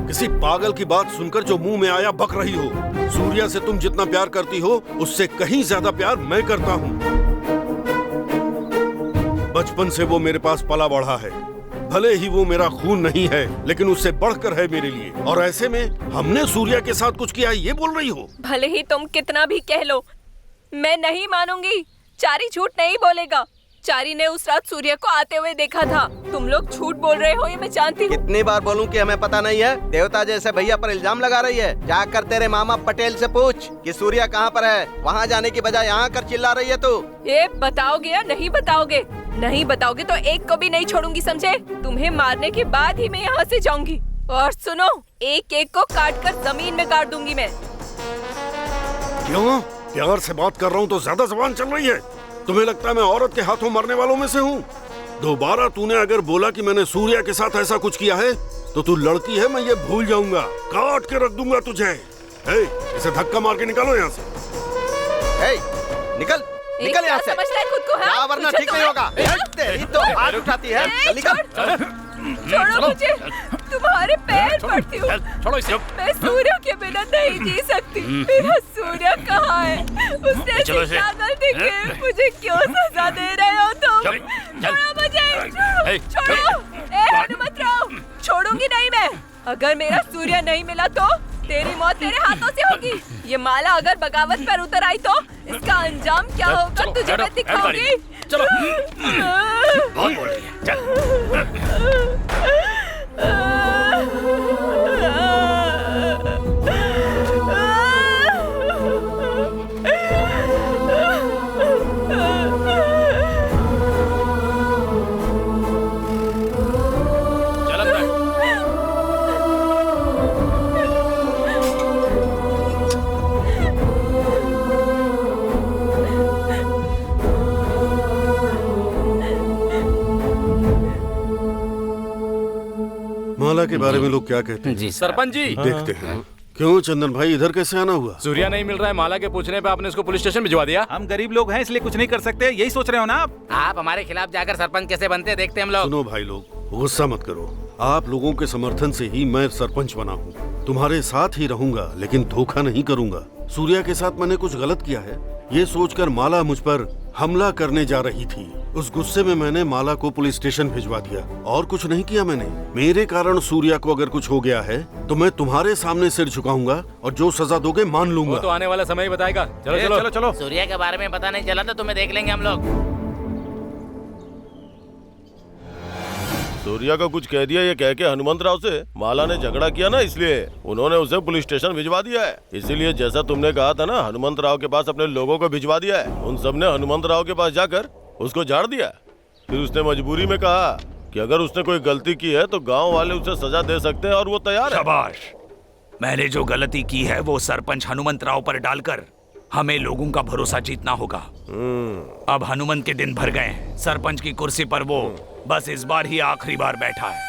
किसी पागल की बात सुनकर जो मुंह में आया बक रही हो। सूर्या से तुम जितना प्यार करती हो उससे कहीं ज्यादा प्यार मैं करता हूँ। बचपन से वो मेरे पास पला बढ़ा है। भले ही वो मेरा खून नहीं है, लेकिन उससे बढ़कर है मेरे लिए। और ऐसे में हमने सूर्या के साथ कुछ किया, ये बोल रही हो? भले ही तुम कितना भी कह लो, मैं नहीं मानूंगी। चारी झूठ नहीं बोलेगा। चारी ने उस रात सूर्य को आते हुए देखा था। तुम लोग झूठ बोल रहे हो, ये मैं जानती हूँ। कितनी बार बोलूं कि हमें पता नहीं है? देवता जैसे भैया पर इल्जाम लगा रही है। जाकर तेरे मामा पटेल से पूछ कि सूर्य कहाँ पर है। वहाँ जाने की बजाय यहाँ कर चिल्ला रही है तू। ये बताओगे या नहीं बताओगे? नहीं बताओगे तो एक को भी नहीं छोड़ूंगी, समझे? तुम्हें मारने के बाद ही मैं यहाँ से जाऊंगी। और सुनो, एक एक को काट कर जमीन में गाड़ दूंगी मैं। क्यों? प्यार से बात कर रहा हूँ तो ज्यादा जुबान चल रही है। तुम्हें लगता है मैं औरत के हाथों मरने वालों में से हूँ? दोबारा तूने अगर बोला कि मैंने सूर्या के साथ ऐसा कुछ किया है तो तू लड़की है, मैं ये भूल जाऊंगा। काट के रख दूंगा तुझे। इसे धक्का मार के निकालो यहाँ से। निकल निकल यहाँ से। समझता है खुद को? क्या वरना ठीक नहीं होगा। तेरी तो हाथ उठाती है। निकल। छोड़ो मुझे, तुम्हारे पैर पड़ती हूँ। छोड़ो इसे। मैं सूर्य के बिना नहीं जी सकती। मेरा सूर्य कहाँ है? उसने ऐसी क्या गलती की? मुझे क्यों सजा दे रहे हो तुम? छोड़ो मुझे, छोड़ो। हनुमतराव, छोड़ूंगी नहीं मैं। अगर मेरा सूर्य नहीं मिला तो तेरी मौत तेरे हाथों से होगी। ये माला अगर बगावत पर उतर आई तो इसका अंजाम क्या होगा तुझे मैं दिखाऊंगी। चलो, बहुत बोल रही है। माला के बारे में लोग क्या कहते हैं? जी सरपंच जी। देखते हैं क्यों चंदन भाई, इधर कैसे आना हुआ? सूर्या नहीं मिल रहा है, माला के पूछने पे आपने इसको पुलिस स्टेशन भिजवा दिया। हम गरीब लोग हैं इसलिए कुछ नहीं कर सकते, यही सोच रहे हो ना आप हमारे खिलाफ जाकर सरपंच कैसे बनते देखते हम लोग। सुनो भाई लोग, गुस्सा मत करो। आप लोगों के समर्थन से ही मैं सरपंच बना हूँ। तुम्हारे साथ ही रहूंगा, लेकिन धोखा नहीं करूंगा। सूर्या के साथ मैंने कुछ गलत किया है, ये सोचकर माला मुझ पर हमला करने जा रही थी। उस गुस्से में मैंने माला को पुलिस स्टेशन भिजवा दिया, और कुछ नहीं किया मैंने। मेरे कारण सूर्या को अगर कुछ हो गया है तो मैं तुम्हारे सामने सिर झुकाऊंगा और जो सजा दोगे मान लूंगा। वो तो आने वाला समय ही बताएगा। चलो चलो चलो चलो। सूर्या के बारे में पता नहीं चला तो तुम्हें देख लेंगे हम लोग। सूर्या का कुछ कह दिया ये कह के हनुमंत राव से माला ने झगड़ा किया ना, इसलिए उन्होंने उसे पुलिस स्टेशन भिजवा दिया है। इसीलिए जैसा तुमने कहा था ना, हनुमंत राव के पास अपने लोगों को भिजवा दिया है। उन सब ने हनुमंत राव के पास जाकर उसको झाड़ दिया। फिर उसने मजबूरी में कहा कि अगर उसने कोई गलती की है तो गाँव वाले उसे सजा दे सकते हैं, और वो तैयार है। शाबाश। मैंने जो गलती की है वो सरपंच हनुमंत राव पर डालकर हमें लोगों का भरोसा जीतना होगा। अब हनुमंत के दिन भर गए। सरपंच की कुर्सी पर वो बस इस बार ही आखिरी बार बैठा है।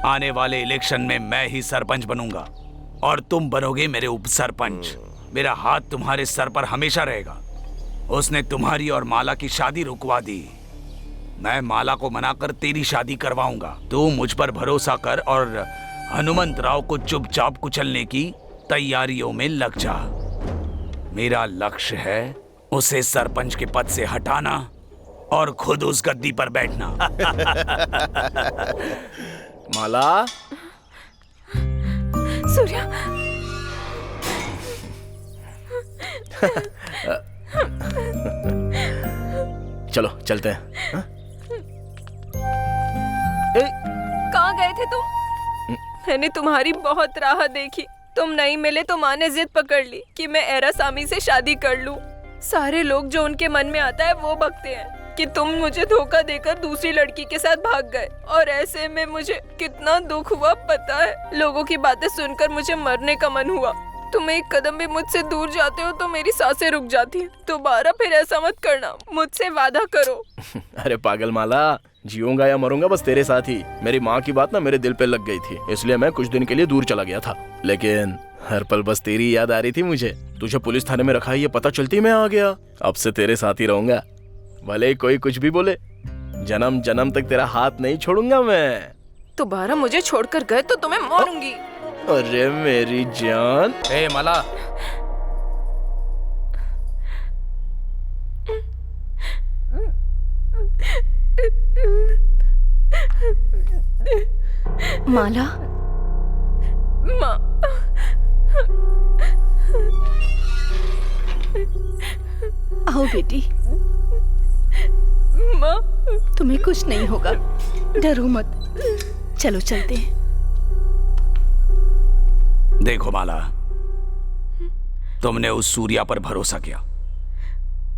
आने वाले इलेक्शन में मैं ही सरपंच बनूंगा और तुम बनोगे मेरे उप सरपंच। मेरा हाथ तुम्हारे सर पर हमेशा रहेगा। उसने तुम्हारी और माला की शादी रुकवा दी। मैं माला को मनाकर तेरी शादी करवाऊंगा। तू मुझ पर भरोसा कर और हनुमंत राव को चुपचाप कुचलने की तैयारियों में लग जा। मेरा लक्ष्य है उसे सरपंच के पद से हटाना और खुद उस गद्दी पर बैठना। माला। सूर्या। चलो चलते हैं। हाँ? कहाँ गए थे तुम? मैंने तुम्हारी बहुत राह देखी। तुम नहीं मिले तो माँ ने जिद पकड़ ली कि मैं एरासामी से शादी कर लूं। सारे लोग जो उनके मन में आता है वो बकते हैं कि तुम मुझे धोखा देकर दूसरी लड़की के साथ भाग गए। और ऐसे में मुझे कितना दुख हुआ पता है। लोगों की बातें सुनकर मुझे मरने का मन हुआ। तुम एक कदम भी मुझसे दूर जाते हो तो मेरी सांसें रुक जाती हैं। दोबारा फिर ऐसा मत करना, मुझसे वादा करो। अरे पागल माला, जीऊंगा या मरूंगा बस तेरे साथ ही। मेरी माँ की बात ना मेरे दिल पे लग गई थी, इसलिए मैं कुछ दिन के लिए दूर चला गया था। लेकिन हर पल बस तेरी याद आ रही थी मुझे। तुझे पुलिस थाने में रखा है ये पता चलती मैं आ गया। अब से तेरे साथ ही रहूंगा, भले कोई कुछ भी बोले। जन्म जन्म तक तेरा हाथ नहीं छोड़ूंगा मैं। दोबारा मुझे छोड़कर गए तो तुम्हें मारूंगी। अरे मेरी जान। ए माला। माला। माँ। आओ बेटी। माँ। तुम्हें कुछ नहीं होगा, डरो मत। चलो चलते हैं। देखो माला, तुमने उस सूर्या पर भरोसा किया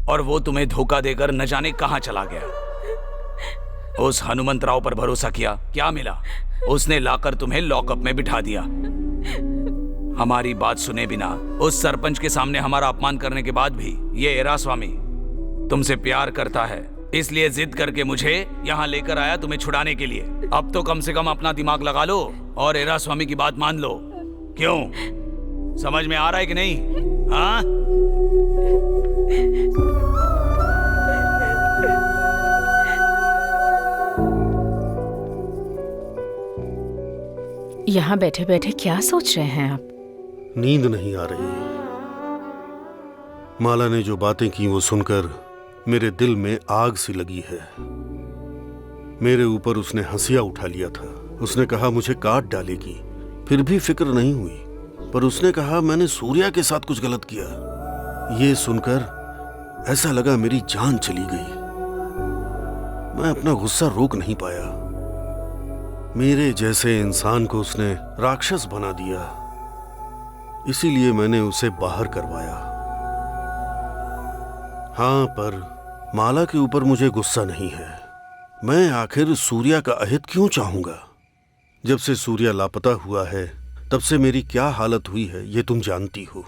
और वो तुम्हें धोखा देकर न जाने कहां चला गया। उस हनुमंत राव पर भरोसा किया, क्या मिला? उसने लाकर तुम्हें लॉकअप में बिठा दिया। हमारी बात सुने बिना उस सरपंच के सामने हमारा अपमान करने के बाद भी ये एरास्वामी तुमसे प्यार करता है, इसलिए जिद करके मुझे यहाँ लेकर आया तुम्हें छुड़ाने के लिए। अब तो कम से कम अपना दिमाग लगा लो और एरास्वामी की बात मान लो। क्यों, समझ में आ रहा है कि नहीं? हाँ? यहाँ बैठे बैठे क्या सोच रहे हैं आप? नींद नहीं आ रही। माला ने जो बातें की वो सुनकर मेरे दिल में आग सी लगी है। मेरे ऊपर उसने हंसिया उठा लिया था। उसने कहा मुझे काट डालेगी, फिर भी फिक्र नहीं हुई। पर उसने कहा मैंने सूर्या के साथ कुछ गलत किया। ये सुनकर ऐसा लगा मेरी जान चली गई। मैं अपना गुस्सा रोक नहीं पाया। मेरे जैसे इंसान को उसने राक्षस बना दिया, इसीलिए मैंने उसे बाहर करवाया। हाँ, पर माला के ऊपर मुझे गुस्सा नहीं है। मैं आखिर सूर्या का अहित क्यों चाहूंगा? जब से सूर्या लापता हुआ है तब से मेरी क्या हालत हुई है ये तुम जानती हो।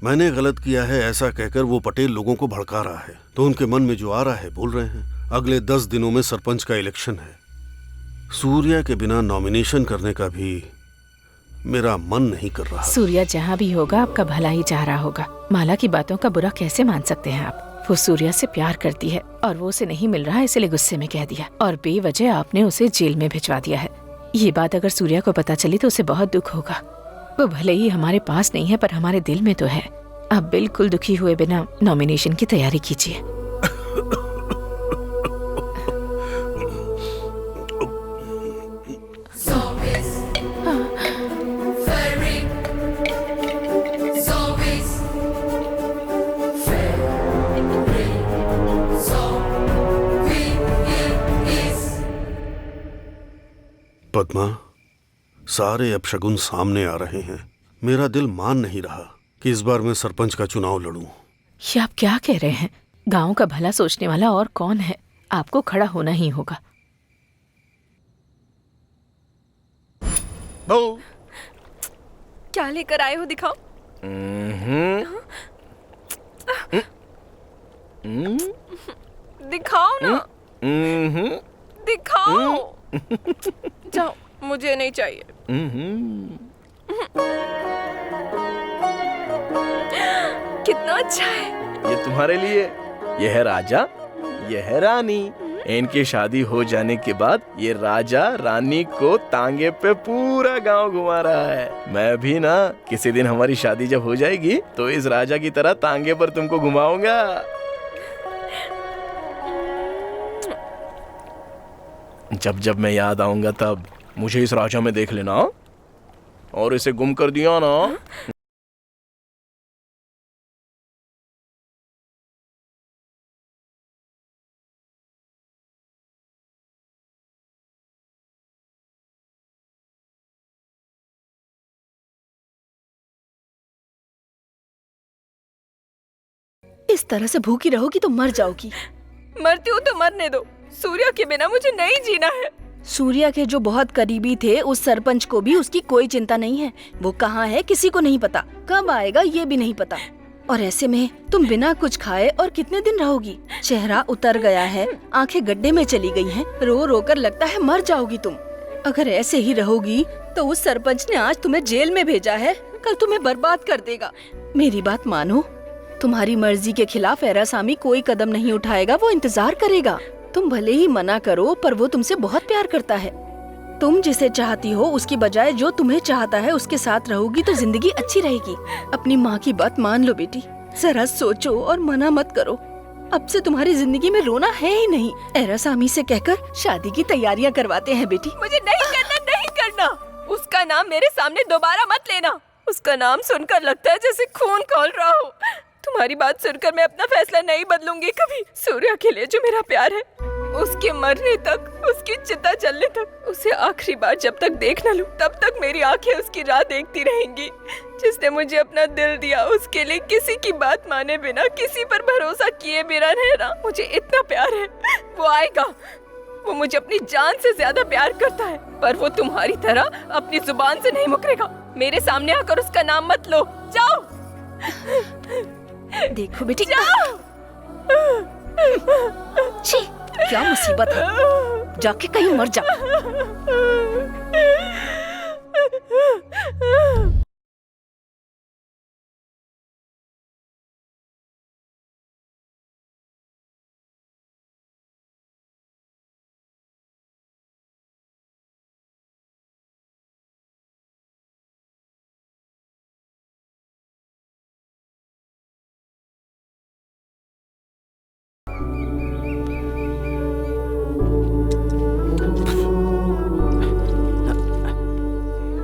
मैंने गलत किया है ऐसा कहकर वो पटेल लोगों को भड़का रहा है, तो उनके मन में जो आ रहा है बोल रहे हैं। अगले 10 दिनों में सरपंच का इलेक्शन है। सूर्या के बिना नॉमिनेशन करने का भी मेरा मन नहीं कर रहा। सूर्या जहाँ भी होगा आपका भला ही चाह रहा होगा। माला की बातों का बुरा कैसे मान सकते हैं आप? वो सूर्या से प्यार करती है और वो उसे नहीं मिल रहा है, इसलिए गुस्से में कह दिया और बेवजह आपने उसे जेल में भिजवा दिया है। ये बात अगर सूर्या को पता चली तो उसे बहुत दुख होगा। वो भले ही हमारे पास नहीं है पर हमारे दिल में तो है। आप बिल्कुल दुखी हुए बिना नॉमिनेशन की तैयारी कीजिए। पद्मा, सारे अपशगुन सामने आ रहे हैं। मेरा दिल मान नहीं रहा कि इस बार मैं सरपंच का चुनाव लड़ूं। ये आप क्या कह रहे हैं? गांव का भला सोचने वाला और कौन है? आपको खड़ा होना ही होगा। क्या लेकर आए हो, दिखाओ। दिखाओ ना। दिखाओ। जाओ, मुझे नहीं चाहिए। कितना अच्छा है। ये तुम्हारे लिए। ये है राजा, ये है रानी। इनकी शादी हो जाने के बाद ये राजा रानी को तांगे पे पूरा गांव घुमा रहा है। मैं भी ना किसी दिन हमारी शादी जब हो जाएगी तो इस राजा की तरह तांगे पर तुमको घुमाऊंगा। जब जब मैं याद आऊंगा तब मुझे इस राजा में देख लेना, और इसे गुम कर दिया ना। इस तरह से भूखी रहोगी तो मर जाओगी। मरती हूँ तो मरने दो। सूर्या के बिना मुझे नहीं जीना है। सूर्या के जो बहुत करीबी थे उस सरपंच को भी उसकी कोई चिंता नहीं है। वो कहाँ है किसी को नहीं पता, कब आएगा ये भी नहीं पता। और ऐसे में तुम बिना कुछ खाए और कितने दिन रहोगी? चेहरा उतर गया है, आंखें गड्ढे में चली गई हैं, रो रो कर लगता है मर जाओगी तुम। अगर ऐसे ही रहोगी तो उस सरपंच ने आज तुम्हें जेल में भेजा है, कल तुम्हें बर्बाद कर देगा। मेरी बात मानो, तुम्हारी मर्जी के खिलाफ एरासामी कोई कदम नहीं उठाएगा, वो इंतजार करेगा। तुम भले ही मना करो पर वो तुमसे बहुत प्यार करता है। तुम जिसे चाहती हो उसकी बजाय जो तुम्हें चाहता है उसके साथ रहोगी तो जिंदगी अच्छी रहेगी। अपनी माँ की बात मान लो बेटी, जरा सोचो और मना मत करो। अब से तुम्हारी जिंदगी में रोना है ही नहीं। एरासामी से कहकर शादी की तैयारियां करवाते हैं बेटी। मुझे नहीं करना, नहीं करना। उसका नाम मेरे सामने दोबारा मत लेना। उसका नाम सुनकर लगता है जैसे खून खौल रहा हो। तुम्हारी बात सुनकर मैं अपना फैसला नहीं बदलूंगी कभी। सूर्या के लिए जो मेरा प्यार है, उसके मरने तक, उसकी चिता जलने तक, उसे आखिरी बार जब तक देख न लूं तब तक मेरी आंखें उसकी राह देखती रहेंगी। जिसने मुझे अपना दिल दिया उसके लिए किसी की बात माने बिना, किसी पर भरोसा किए बिना रहना मुझे इतना प्यार है। वो आएगा, वो मुझे अपनी जान से ज्यादा प्यार करता है, पर वो तुम्हारी तरह अपनी जुबान से नहीं मुकरेगा। मेरे सामने आकर उसका नाम मत लो। जाओ। देखो बेटी, जाओ। छी, क्या मुसीबत है, जाके कहीं मर जा।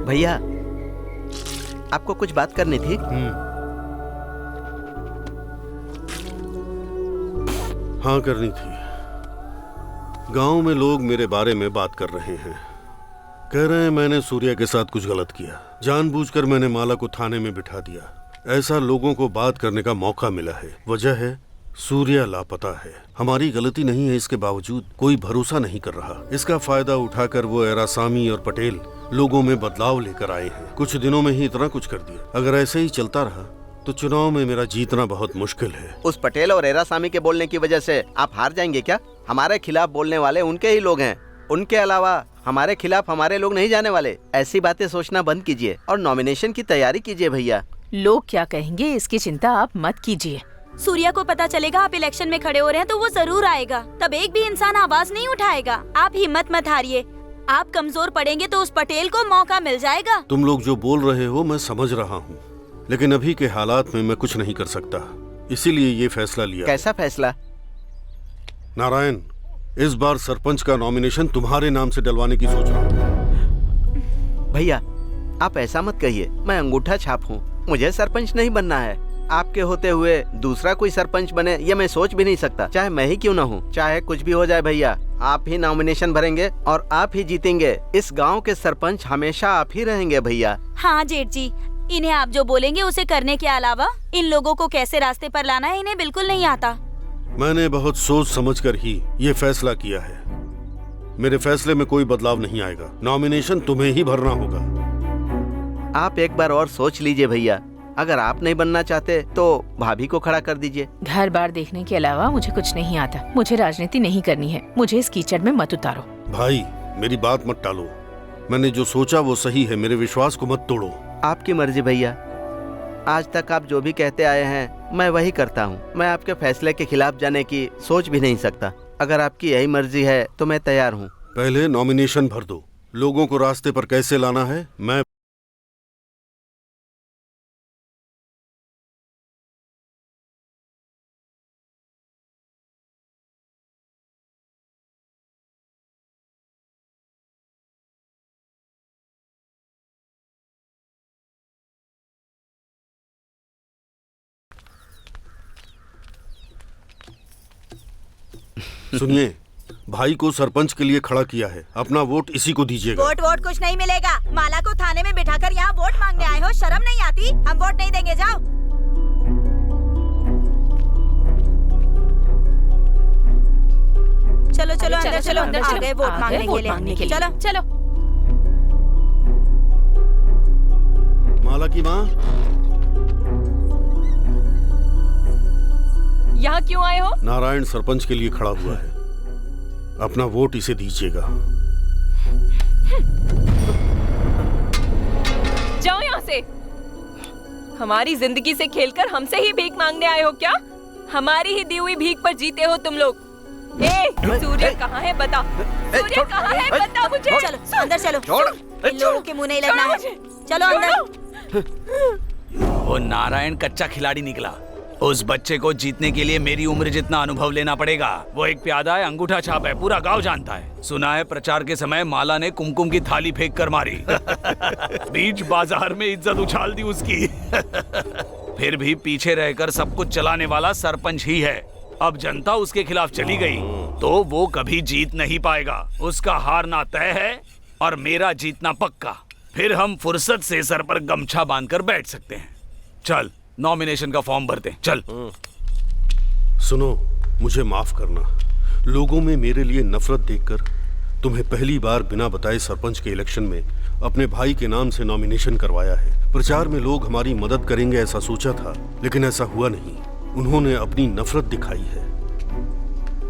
भैया, आपको कुछ बात करनी थी। हाँ, करनी थी। गांव में लोग मेरे बारे में बात कर रहे हैं। कह रहे हैं मैंने सूर्या के साथ कुछ गलत किया। जानबूझकर मैंने माला को थाने में बिठा दिया। ऐसा लोगों को बात करने का मौका मिला है। वजह है सूर्या लापता है। हमारी गलती नहीं है, इसके बावजूद कोई भरोसा नहीं कर रहा। इसका फायदा उठाकर वो एरासामी और पटेल लोगों में बदलाव लेकर आए हैं। कुछ दिनों में ही इतना कुछ कर दिया। अगर ऐसे ही चलता रहा तो चुनाव में मेरा जीतना बहुत मुश्किल है। उस पटेल और एरासामी के बोलने की वजह से आप हार जाएंगे क्या? हमारे खिलाफ बोलने वाले उनके ही लोग हैं। उनके अलावा हमारे खिलाफ हमारे लोग नहीं जाने वाले। ऐसी बातें सोचना बंद कीजिए और नॉमिनेशन की तैयारी कीजिए भैया। लोग क्या कहेंगे इसकी चिंता आप मत कीजिए। सूर्या को पता चलेगा आप इलेक्शन में खड़े हो रहे हैं तो वो जरूर आएगा, तब एक भी इंसान आवाज नहीं उठाएगा। आप हिम्मत मत हारिए, आप कमजोर पड़ेंगे तो उस पटेल को मौका मिल जाएगा। तुम लोग जो बोल रहे हो मैं समझ रहा हूँ, लेकिन अभी के हालात में मैं कुछ नहीं कर सकता, इसीलिए ये फैसला लिया। कैसा फैसला? नारायण, इस बार सरपंच का नॉमिनेशन तुम्हारे नाम से डलवाने की सोच रहा हूँ। भैया आप ऐसा मत कहिए, मैं अंगूठा छाप हूँ, मुझे सरपंच नहीं बनना है। आपके होते हुए दूसरा कोई सरपंच बने ये मैं सोच भी नहीं सकता, चाहे मैं ही क्यों ना हूँ। चाहे कुछ भी हो जाए भैया, आप ही नॉमिनेशन भरेंगे और आप ही जीतेंगे। इस गांव के सरपंच हमेशा आप ही रहेंगे भैया। हाँ जेठ जी, इन्हें आप जो बोलेंगे उसे करने के अलावा इन लोगों को कैसे रास्ते पर लाना है इन्हें बिल्कुल नहीं आता। मैंने बहुत सोच समझकर ही ये फैसला किया है। मेरे फैसले में कोई बदलाव नहीं आएगा, नॉमिनेशन तुम्हें ही भरना होगा। आप एक बार और सोच लीजिए भैया, अगर आप नहीं बनना चाहते तो भाभी को खड़ा कर दीजिए। घर बार देखने के अलावा मुझे कुछ नहीं आता, मुझे राजनीति नहीं करनी है, मुझे इस कीचड़ में मत उतारो। भाई मेरी बात मत टालो, मैंने जो सोचा वो सही है, मेरे विश्वास को मत तोड़ो। आपकी मर्जी भैया, आज तक आप जो भी कहते आए हैं मैं वही करता हूँ। मैं आपके फैसले के खिलाफ जाने की सोच भी नहीं सकता। अगर आपकी यही मर्जी है तो मैं तैयार हूँ। पहले नॉमिनेशन भर दो, लोगों को रास्ते पर कैसे लाना है मैं सुनिए, भाई को सरपंच के लिए खड़ा किया है, अपना वोट इसी को दीजिएगा। वोट कुछ नहीं मिलेगा। माला को थाने में बिठाकर यहाँ वोट मांगने आए हो, शर्म नहीं आती? हम वोट नहीं देंगे, जाओ। चलो चलो अंदर चलो, अंदर चलो, गए वोट मांगने के लिए। चलो चलो। माला की माँ, यहाँ क्यों आए हो? नारायण सरपंच के लिए खड़ा हुआ है, अपना वोट इसे दीजिएगा। जाओ यहाँ से। हमारी जिंदगी से खेलकर हमसे ही भीख मांगने आए हो क्या? हमारी ही दी हुई भीख पर जीते हो तुम लोग। सूर्य कहाँ है बता, सूर्य कहाँ है बता मुझे। चलो अंदर चलो, इन लोगों के मुंह नहीं लगना है। चलो अंदर। वो नारायण कच्चा खिलाड़ी निकला, उस बच्चे को जीतने के लिए मेरी उम्र जितना अनुभव लेना पड़ेगा। वो एक प्यादा है, अंगूठा छाप है, पूरा गांव जानता है। सुना है प्रचार के समय माला ने कुमकुम की थाली फेंक कर मारी। बीच बाजार में इज्जत उछाल दी उसकी। फिर भी पीछे रहकर सब कुछ चलाने वाला सरपंच ही है। अब जनता उसके खिलाफ चली गई तो वो कभी जीत नहीं पाएगा। उसका हारना तय है और मेरा जीतना पक्का। फिर हम फुर्सत से सर पर गमछा बांधकर बैठ सकते हैं। चल नॉमिनेशन का फॉर्म भरते, चल। सुनो, मुझे माफ करना, लोगों में मेरे लिए नफरत देखकर तुम्हें पहली बार बिना बताए सरपंच के इलेक्शन में अपने भाई के नाम से नॉमिनेशन करवाया है। प्रचार में लोग हमारी मदद करेंगे ऐसा सोचा था, लेकिन ऐसा हुआ नहीं। उन्होंने अपनी नफरत दिखाई है।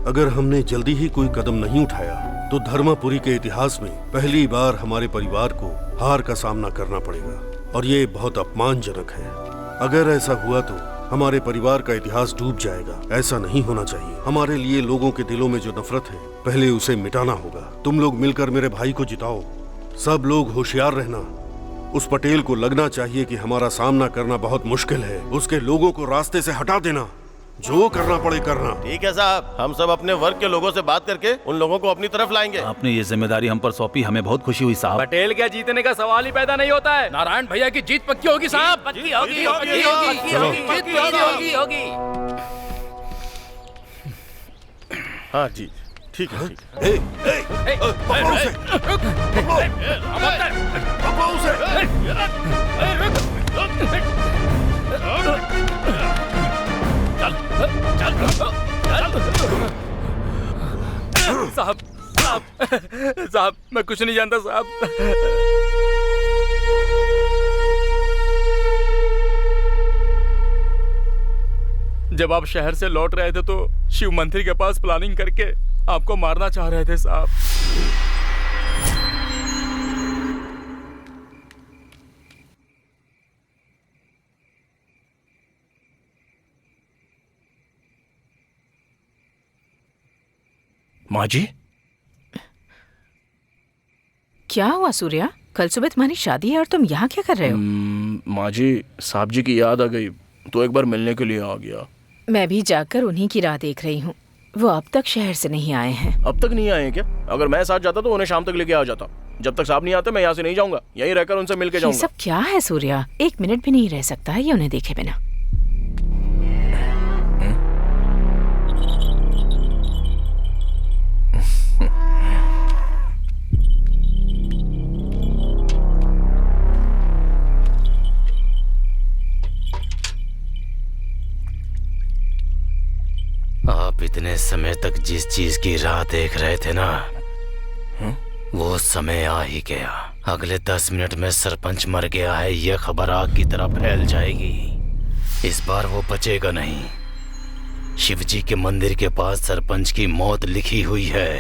अगर हमने जल्दी ही कोई कदम नहीं उठाया तो धर्मापुरी के इतिहास में पहली बार हमारे परिवार को हार का सामना करना पड़ेगा और ये बहुत अपमानजनक है। अगर ऐसा हुआ तो हमारे परिवार का इतिहास डूब जाएगा। ऐसा नहीं होना चाहिए। हमारे लिए लोगों के दिलों में जो नफरत है पहले उसे मिटाना होगा। तुम लोग मिलकर मेरे भाई को जिताओ। सब लोग होशियार रहना। उस पटेल को लगना चाहिए कि हमारा सामना करना बहुत मुश्किल है। उसके लोगों को रास्ते से हटा देना, जो करना पड़े करना। ठीक है साहब, हम सब अपने वर्ग के लोगों से बात करके उन लोगों को अपनी तरफ लाएंगे। आपने ये जिम्मेदारी हम पर सौंपी, हमें बहुत खुशी हुई साहब। पटेल क्या जीतने का सवाल ही पैदा नहीं होता है। नारायण भैया की जीत पक्की होगी साहब। पक्की होगी, होगी, होगी, होगी, होगी। हाँ जी, ठीक है, ठीक साहब साहब साहब, मैं कुछ नहीं जानता साहब। जब आप शहर से लौट रहे थे तो शिव मंत्री के पास प्लानिंग करके आपको मारना चाह रहे थे साहब। माँ जी, क्या हुआ सूर्या? कल सुबह तुम्हारी शादी है और तुम यहाँ क्या कर रहे हो? माँ जी, साहब जी की याद आ गई तो एक बार मिलने के लिए आ गया। मैं भी जाकर उन्हीं की राह देख रही हूँ। वो अब तक शहर से नहीं आए हैं। अब तक नहीं आए हैं क्या? अगर मैं साथ जाता तो उन्हें शाम तक लेके आ जाता। जब तक साहब नहीं आते मैं यहाँ से नहीं जाऊंगा, यहीं रहकर उनसे मिल के ये जाऊंगा। सब क्या है सूर्या? एक मिनट भी नहीं रह सकता है ये उन्हें देखे बिना। आप इतने समय तक जिस चीज की राह देख रहे थे ना, वो समय आ ही गया। अगले 10 मिनट में सरपंच मर गया है, यह खबर आग की तरह फैल जाएगी। इस बार वो बचेगा नहीं। शिवजी के मंदिर के पास सरपंच की मौत लिखी हुई है।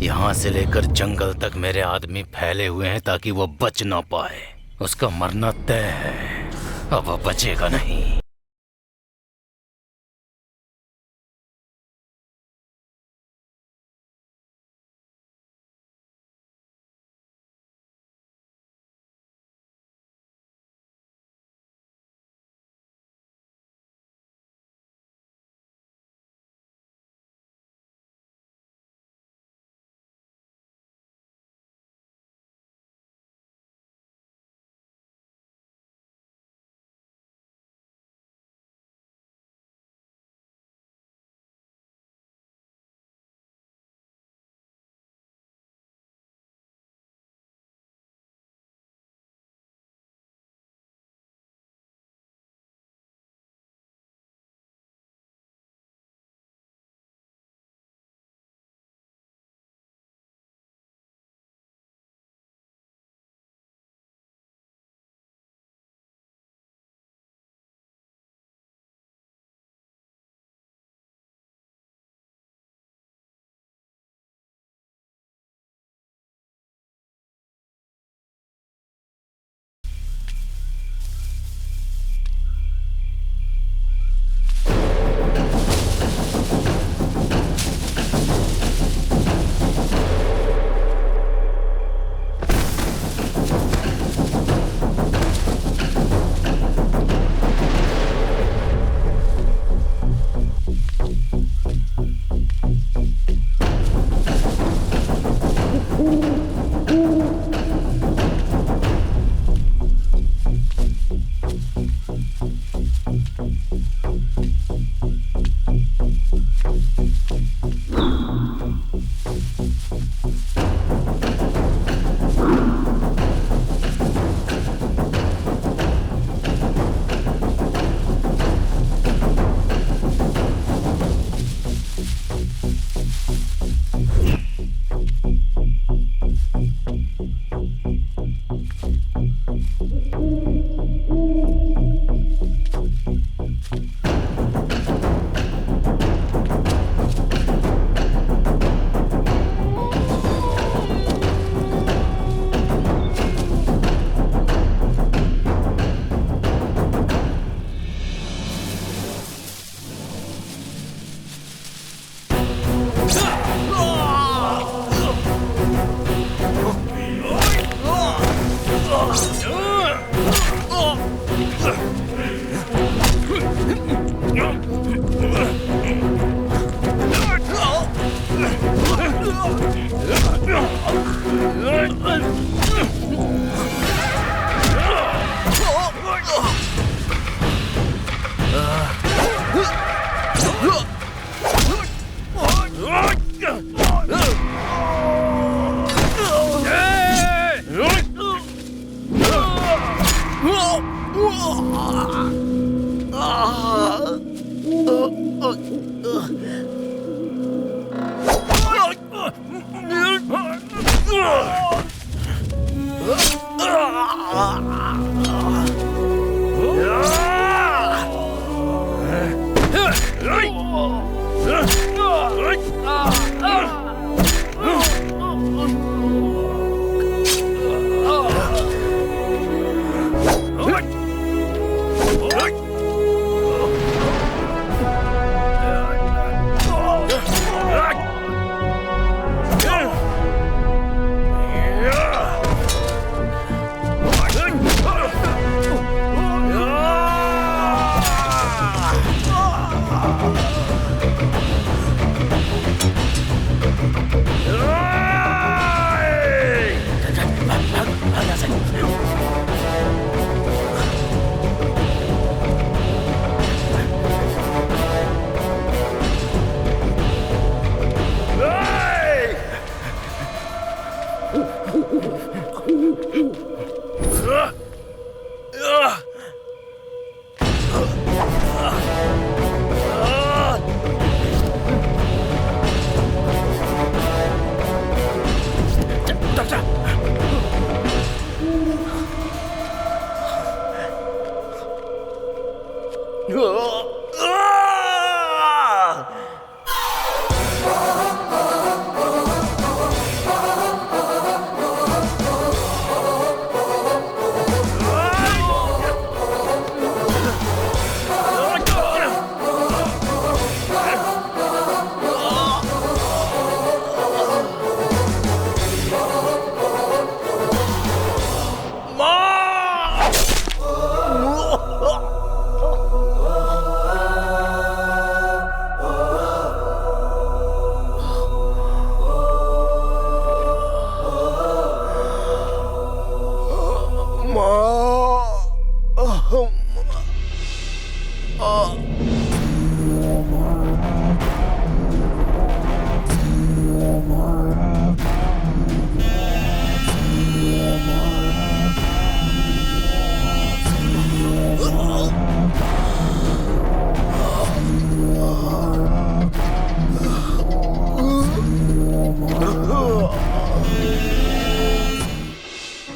यहाँ से लेकर जंगल तक मेरे आदमी फैले हुए हैं ताकि वो बच ना पाए। उसका मरना तय है, अब वो बचेगा नहीं।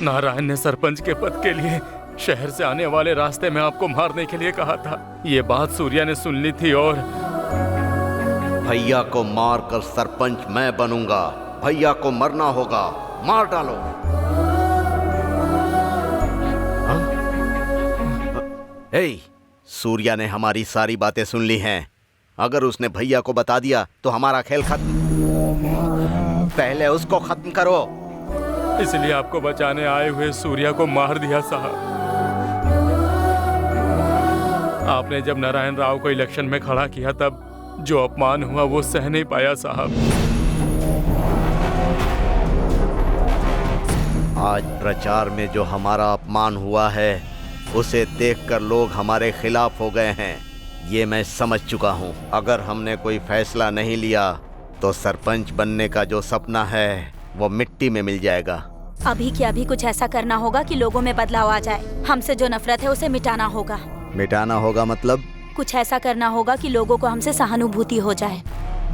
नारायण ने सरपंच के पद के लिए शहर से आने वाले रास्ते में आपको मारने के लिए कहा था। ये बात सूर्या ने सुन ली थी और भैया को मारकर सरपंच मैं बनूंगा। भैया को मरना होगा, मार डालो। ए, सूर्या ने हमारी सारी बातें सुन ली हैं। अगर उसने भैया को बता दिया तो हमारा खेल खत्म। पहले उसको खत्म करो। इसलिए आपको बचाने आए हुए सूर्या को मार दिया साहब। आपने जब नारायण राव को इलेक्शन में खड़ा किया तब जो अपमान हुआ वो सह नहीं पाया साहब। आज प्रचार में जो हमारा अपमान हुआ है उसे देखकर लोग हमारे खिलाफ हो गए हैं। ये मैं समझ चुका हूँ। अगर हमने कोई फैसला नहीं लिया तो सरपंच बनने का जो सपना है वो मिट्टी में मिल जाएगा। अभी क्या अभी कुछ ऐसा करना होगा कि लोगों में बदलाव आ जाए। हमसे जो नफरत है उसे मिटाना होगा। मिटाना होगा मतलब? कुछ ऐसा करना होगा कि लोगों को हमसे सहानुभूति हो जाए।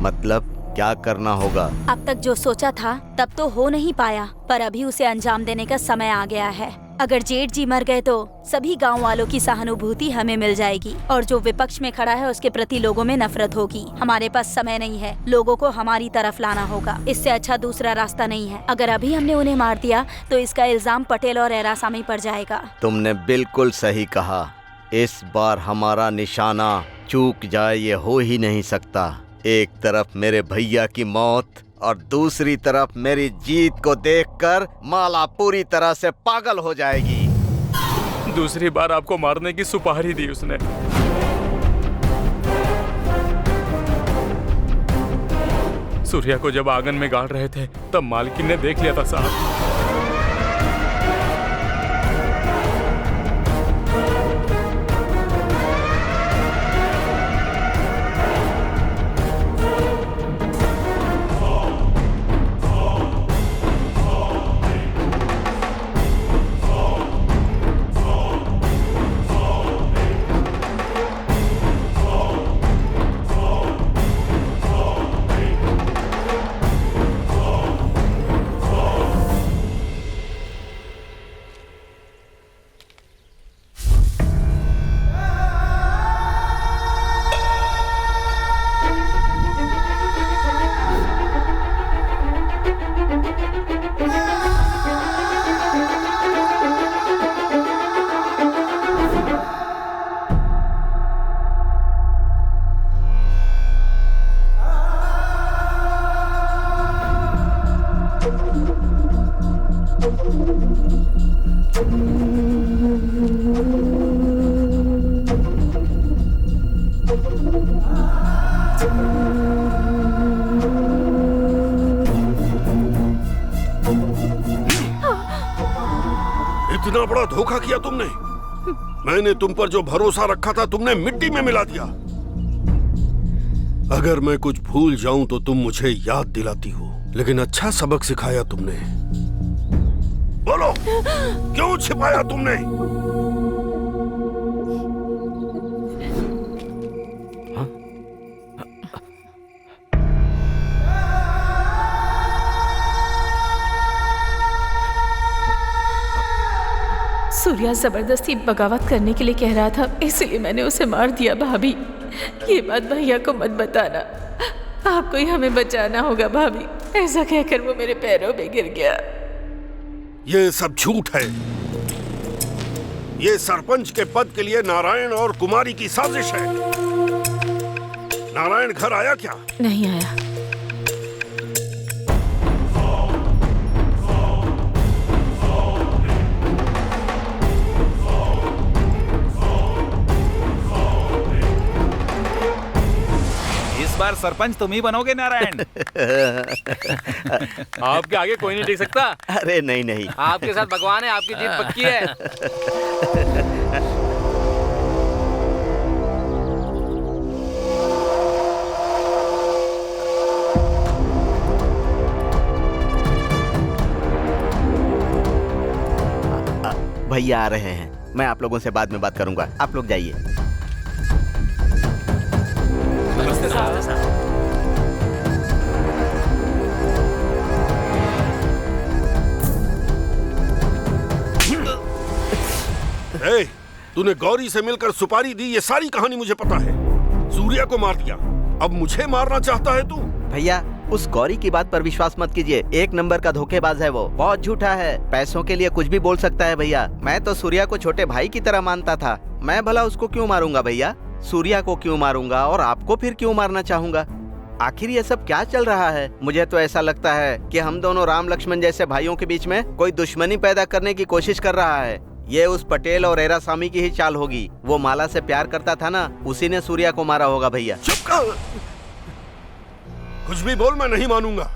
मतलब क्या करना होगा? अब तक जो सोचा था तब तो हो नहीं पाया, पर अभी उसे अंजाम देने का समय आ गया है। अगर जेठ जी मर गए तो सभी गांव वालों की सहानुभूति हमें मिल जाएगी और जो विपक्ष में खड़ा है उसके प्रति लोगों में नफरत होगी। हमारे पास समय नहीं है, लोगों को हमारी तरफ लाना होगा। इससे अच्छा दूसरा रास्ता नहीं है। अगर अभी हमने उन्हें मार दिया तो इसका इल्जाम पटेल और एरासामी पर जाएगा। तुमने बिल्कुल सही कहा। इस बार हमारा निशाना चूक जाए ये हो ही नहीं सकता। एक तरफ मेरे भैया की मौत और दूसरी तरफ मेरी जीत को देखकर माला पूरी तरह से पागल हो जाएगी। दूसरी बार आपको मारने की सुपारी दी उसने। सूर्या को जब आंगन में गाड़ रहे थे तब मालकिन ने देख लिया था साहब। इतना बड़ा धोखा किया तुमने। मैंने तुम पर जो भरोसा रखा था तुमने मिट्टी में मिला दिया। अगर मैं कुछ भूल जाऊं तो तुम मुझे याद दिलाती हो, लेकिन अच्छा सबक सिखाया तुमने। बोलो, क्यों छिपाया तुमने? सूर्या जबरदस्ती बगावत करने के लिए कह रहा था, इसलिए मैंने उसे मार दिया। भाभी, ये बात भैया को मत बताना, आपको ही हमें बचाना होगा भाभी। ऐसा कहकर वो मेरे पैरों में गिर गया। ये सब झूठ है। ये सरपंच के पद के लिए नारायण और कुमारी की साजिश है। नारायण घर आया क्या? नहीं आया। बार सरपंच तुम ही बनोगे नारायण। आपके आगे कोई नहीं टिक सकता। अरे नहीं नहीं, आपके साथ भगवान है, आपकी जीत पक्की है। भैया आ रहे हैं, मैं आप लोगों से बाद में बात करूंगा, आप लोग जाइए। तूने गौरी से मिलकर सुपारी दी, ये सारी कहानी मुझे पता है। सूर्या को मार दिया, अब मुझे मारना चाहता है तू? भैया, उस गौरी की बात पर विश्वास मत कीजिए, एक नंबर का धोखेबाज है वो, बहुत झूठा है, पैसों के लिए कुछ भी बोल सकता है। भैया, मैं तो सूर्या को छोटे भाई की तरह मानता था, मैं भला उसको क्यों मारूंगा भैया? सूर्या को क्यों मारूंगा और आपको फिर क्यों मारना चाहूंगा? आखिर ये सब क्या चल रहा है? मुझे तो ऐसा लगता है कि हम दोनों राम लक्ष्मण जैसे भाइयों के बीच में कोई दुश्मनी पैदा करने की कोशिश कर रहा है। ये उस पटेल और एरा स्वामी की ही चाल होगी। वो माला से प्यार करता था ना, उसी ने सूर्या को मारा होगा। भैया चुप कर, कुछ भी बोल, मैं नहीं मानूंगा।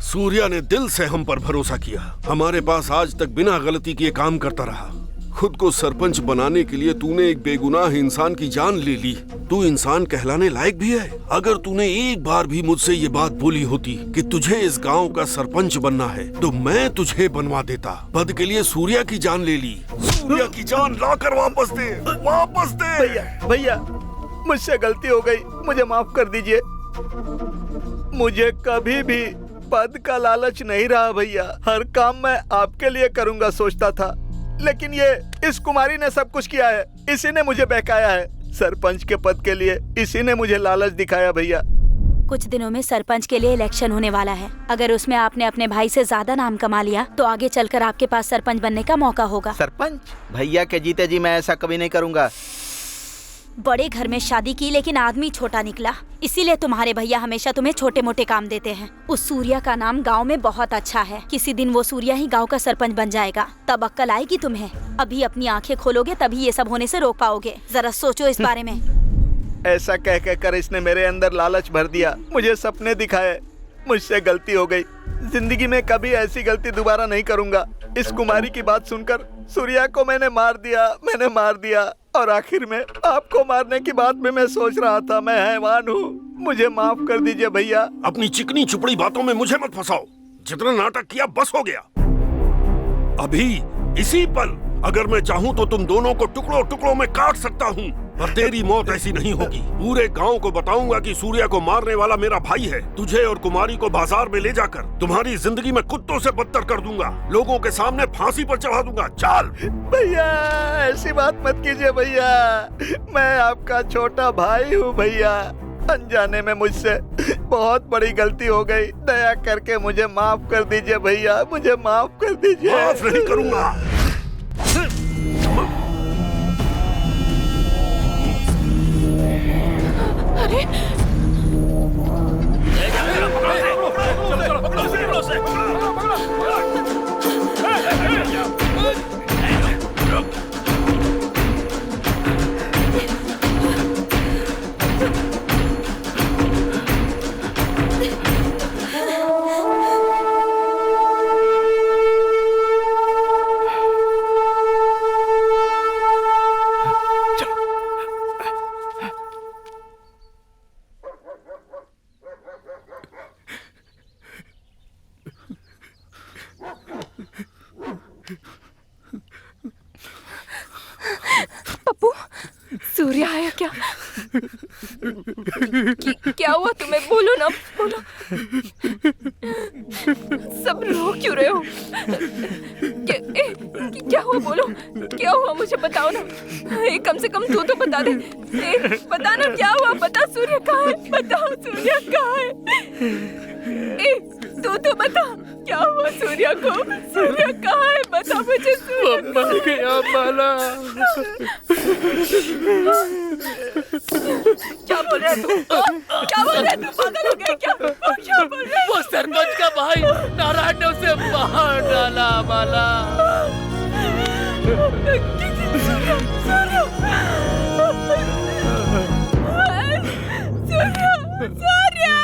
सूर्या ने दिल से हम पर भरोसा किया, हमारे पास आज तक बिना गलती किए काम करता रहा। खुद को सरपंच बनाने के लिए तूने एक बेगुनाह इंसान की जान ले ली। तू इंसान कहलाने लायक भी है। अगर तूने एक बार भी मुझसे ये बात बोली होती कि तुझे इस गांव का सरपंच बनना है, तो मैं तुझे बनवा देता। पद के लिए सूर्या की जान ले ली। सूर्या की जान लाकर वापस दे, वापस दे। भैया, मुझसे गलती हो गई, मुझे माफ कर दीजिए। मुझे कभी भी पद का लालच नहीं रहा भैया, हर काम मैं आपके लिए करूंगा सोचता था, लेकिन ये इस कुमारी ने सब कुछ किया है, इसी ने मुझे बहकाया है। सरपंच के पद के लिए इसी ने मुझे लालच दिखाया। भैया, कुछ दिनों में सरपंच के लिए इलेक्शन होने वाला है। अगर उसमें आपने अपने भाई से ज्यादा नाम कमा लिया तो आगे चलकर आपके पास सरपंच बनने का मौका होगा। सरपंच? भैया के जीते जी मैं ऐसा कभी नहीं करूंगा। बड़े घर में शादी की लेकिन आदमी छोटा निकला, इसीलिए तुम्हारे भैया हमेशा तुम्हें छोटे मोटे काम देते हैं। उस सूर्या का नाम गांव में बहुत अच्छा है, किसी दिन वो सूर्या ही गांव का सरपंच बन जाएगा, तब अक्ल आएगी तुम्हें। अभी अपनी आंखें खोलोगे तभी ये सब होने से रोक पाओगे। जरा सोचो इस बारे में। ऐसा कह कर इसने मेरे अंदर लालच भर दिया, मुझे सपने दिखाए। मुझसे गलती हो गई, जिंदगी में कभी ऐसी गलती दोबारा नहीं करूंगा। इस कुमारी की बात सुनकर सूर्या को मैंने मार दिया और आखिर में आपको मारने की बात में मैं सोच रहा था। मैं हैवान हूँ, मुझे माफ कर दीजिए भैया। अपनी चिकनी चुपड़ी बातों में मुझे मत फंसाओ। जितना नाटक किया बस हो गया। अभी इसी पल अगर मैं चाहूँ तो तुम दोनों को टुकड़ों टुकड़ों में काट सकता हूँ, पर तेरी मौत ऐसी नहीं होगी। पूरे गांव को बताऊंगा कि सूर्या को मारने वाला मेरा भाई है। तुझे और कुमारी को बाजार में ले जाकर तुम्हारी जिंदगी में कुत्तों से बदतर कर दूंगा, लोगों के सामने फांसी पर चढ़ा दूंगा। चल भैया, ऐसी बात मत कीजिए भैया, मैं आपका छोटा भाई हूँ भैया। अनजाने में मुझसे बहुत बड़ी गलती हो गई, दया करके मुझे माफ कर दीजिए भैया, मुझे माफ कर दीजिए। माफ नहीं करूंगा। अरे क्या क्या हुआ तुम्हें? बोलो ना, बोलो। सब रो क्यों रहे हो? क्या हुआ? बोलो, क्या हुआ? मुझे बताओ ना। कम से कम तू तो बता दे। बता ना क्या हुआ? बता, सूर्य कहाँ है? बताओ, सूर्य कहाँ है? तू तो बता, क्या हुआ सूर्य को? सूर्य कहाँ है? बता मुझे। सूर्य मर गया माला। क्या बोल रहा है तू? क्या बोल रहा है तू? पागल हो गया क्या? क्या बोल रहा है? वो सरपंच का भाई नारायण ने उसे मार डाला माला। सूर्य!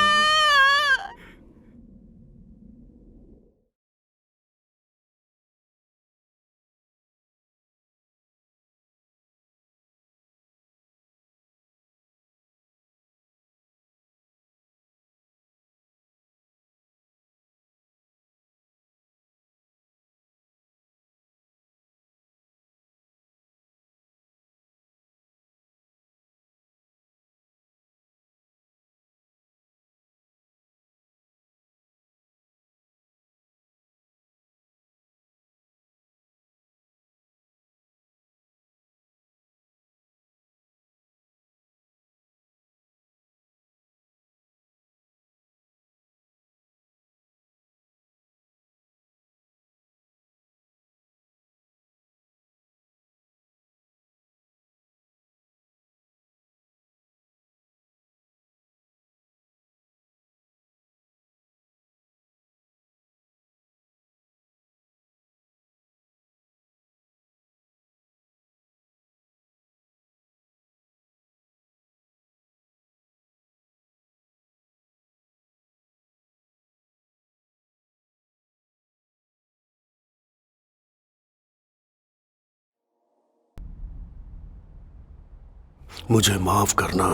मुझे माफ करना।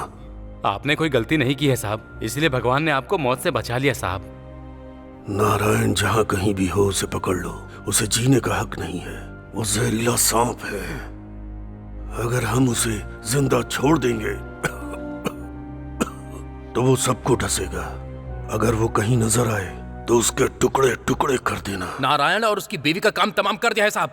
आपने कोई गलती नहीं की है साहब, इसलिए भगवान ने आपको मौत से बचा लिया साहब। नारायण जहां कहीं भी हो उसे पकड़ लो। उसे जीने का हक नहीं है। वो जहरीला सांप है। अगर हम उसे जिंदा छोड़ देंगे तो वो सबको डसेगा। अगर वो कहीं नजर आए तो उसके टुकड़े टुकड़े कर देना। नारायण और उसकी बीवी का काम तमाम कर दिया है साहब।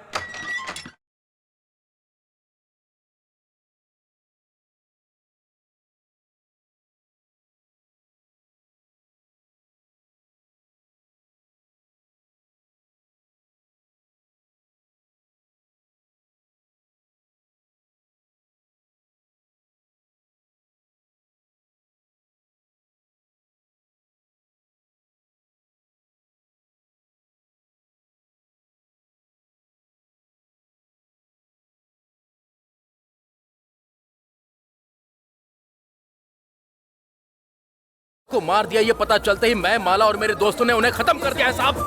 को मार दिया ये पता चलते ही मैं, माला और मेरे दोस्तों ने उन्हें खत्म कर दिया है साहब।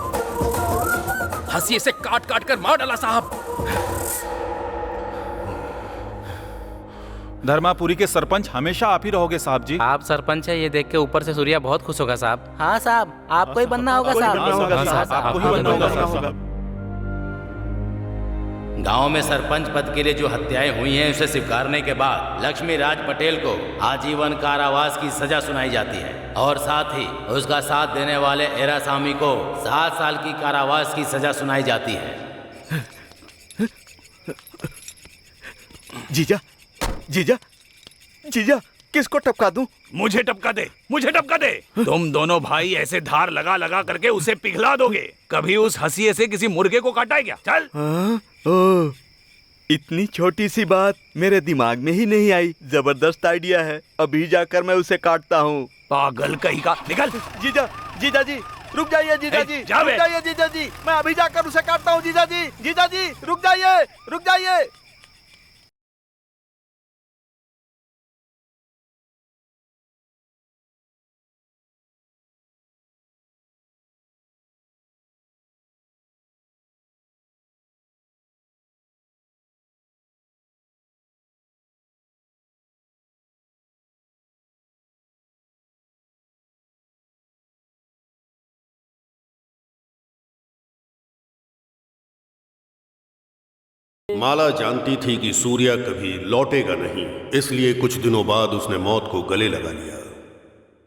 हंसी से काट काट कर मार डाला साहब। धर्मापुरी के सरपंच हमेशा आप ही रहोगे साहब जी। आप सरपंच है ये देख के ऊपर से सूर्या बहुत खुश होगा साहब। हाँ साहब, आपको ही बनना होगा साहब। गांव में सरपंच पद के लिए जो हत्याएं हुई हैं उसे स्वीकारने के बाद लक्ष्मी राज पटेल को आजीवन कारावास की सजा सुनाई जाती है और साथ ही उसका साथ देने वाले एरासामी को 7 साल की कारावास की सजा सुनाई जाती है। जीजा, जीजा, जीजा, किसको टपका दूं? मुझे टपका दे, मुझे टपका दे। तुम दोनों भाई ऐसे धार लगा लगा करके उसे पिघला दोगे। कभी उस हंसिए से किसी मुर्गे को काटा है क्या? चल। ओह, इतनी छोटी सी बात मेरे दिमाग में ही नहीं आई। जबरदस्त आइडिया है। अभी जाकर मैं उसे काटता हूँ। पागल कहीं का, निकल। जीजा, जीजा जी, रुक जाइए जीजा जी, रुक जाइए जीजा जी। मैं अभी जाकर उसे काटता हूँ जीजा जी। जीजा जी, रुक जाइए, रुक जाइए। माला जानती थी कि सूर्या कभी लौटेगा नहीं, इसलिए कुछ दिनों बाद उसने मौत को गले लगा लिया।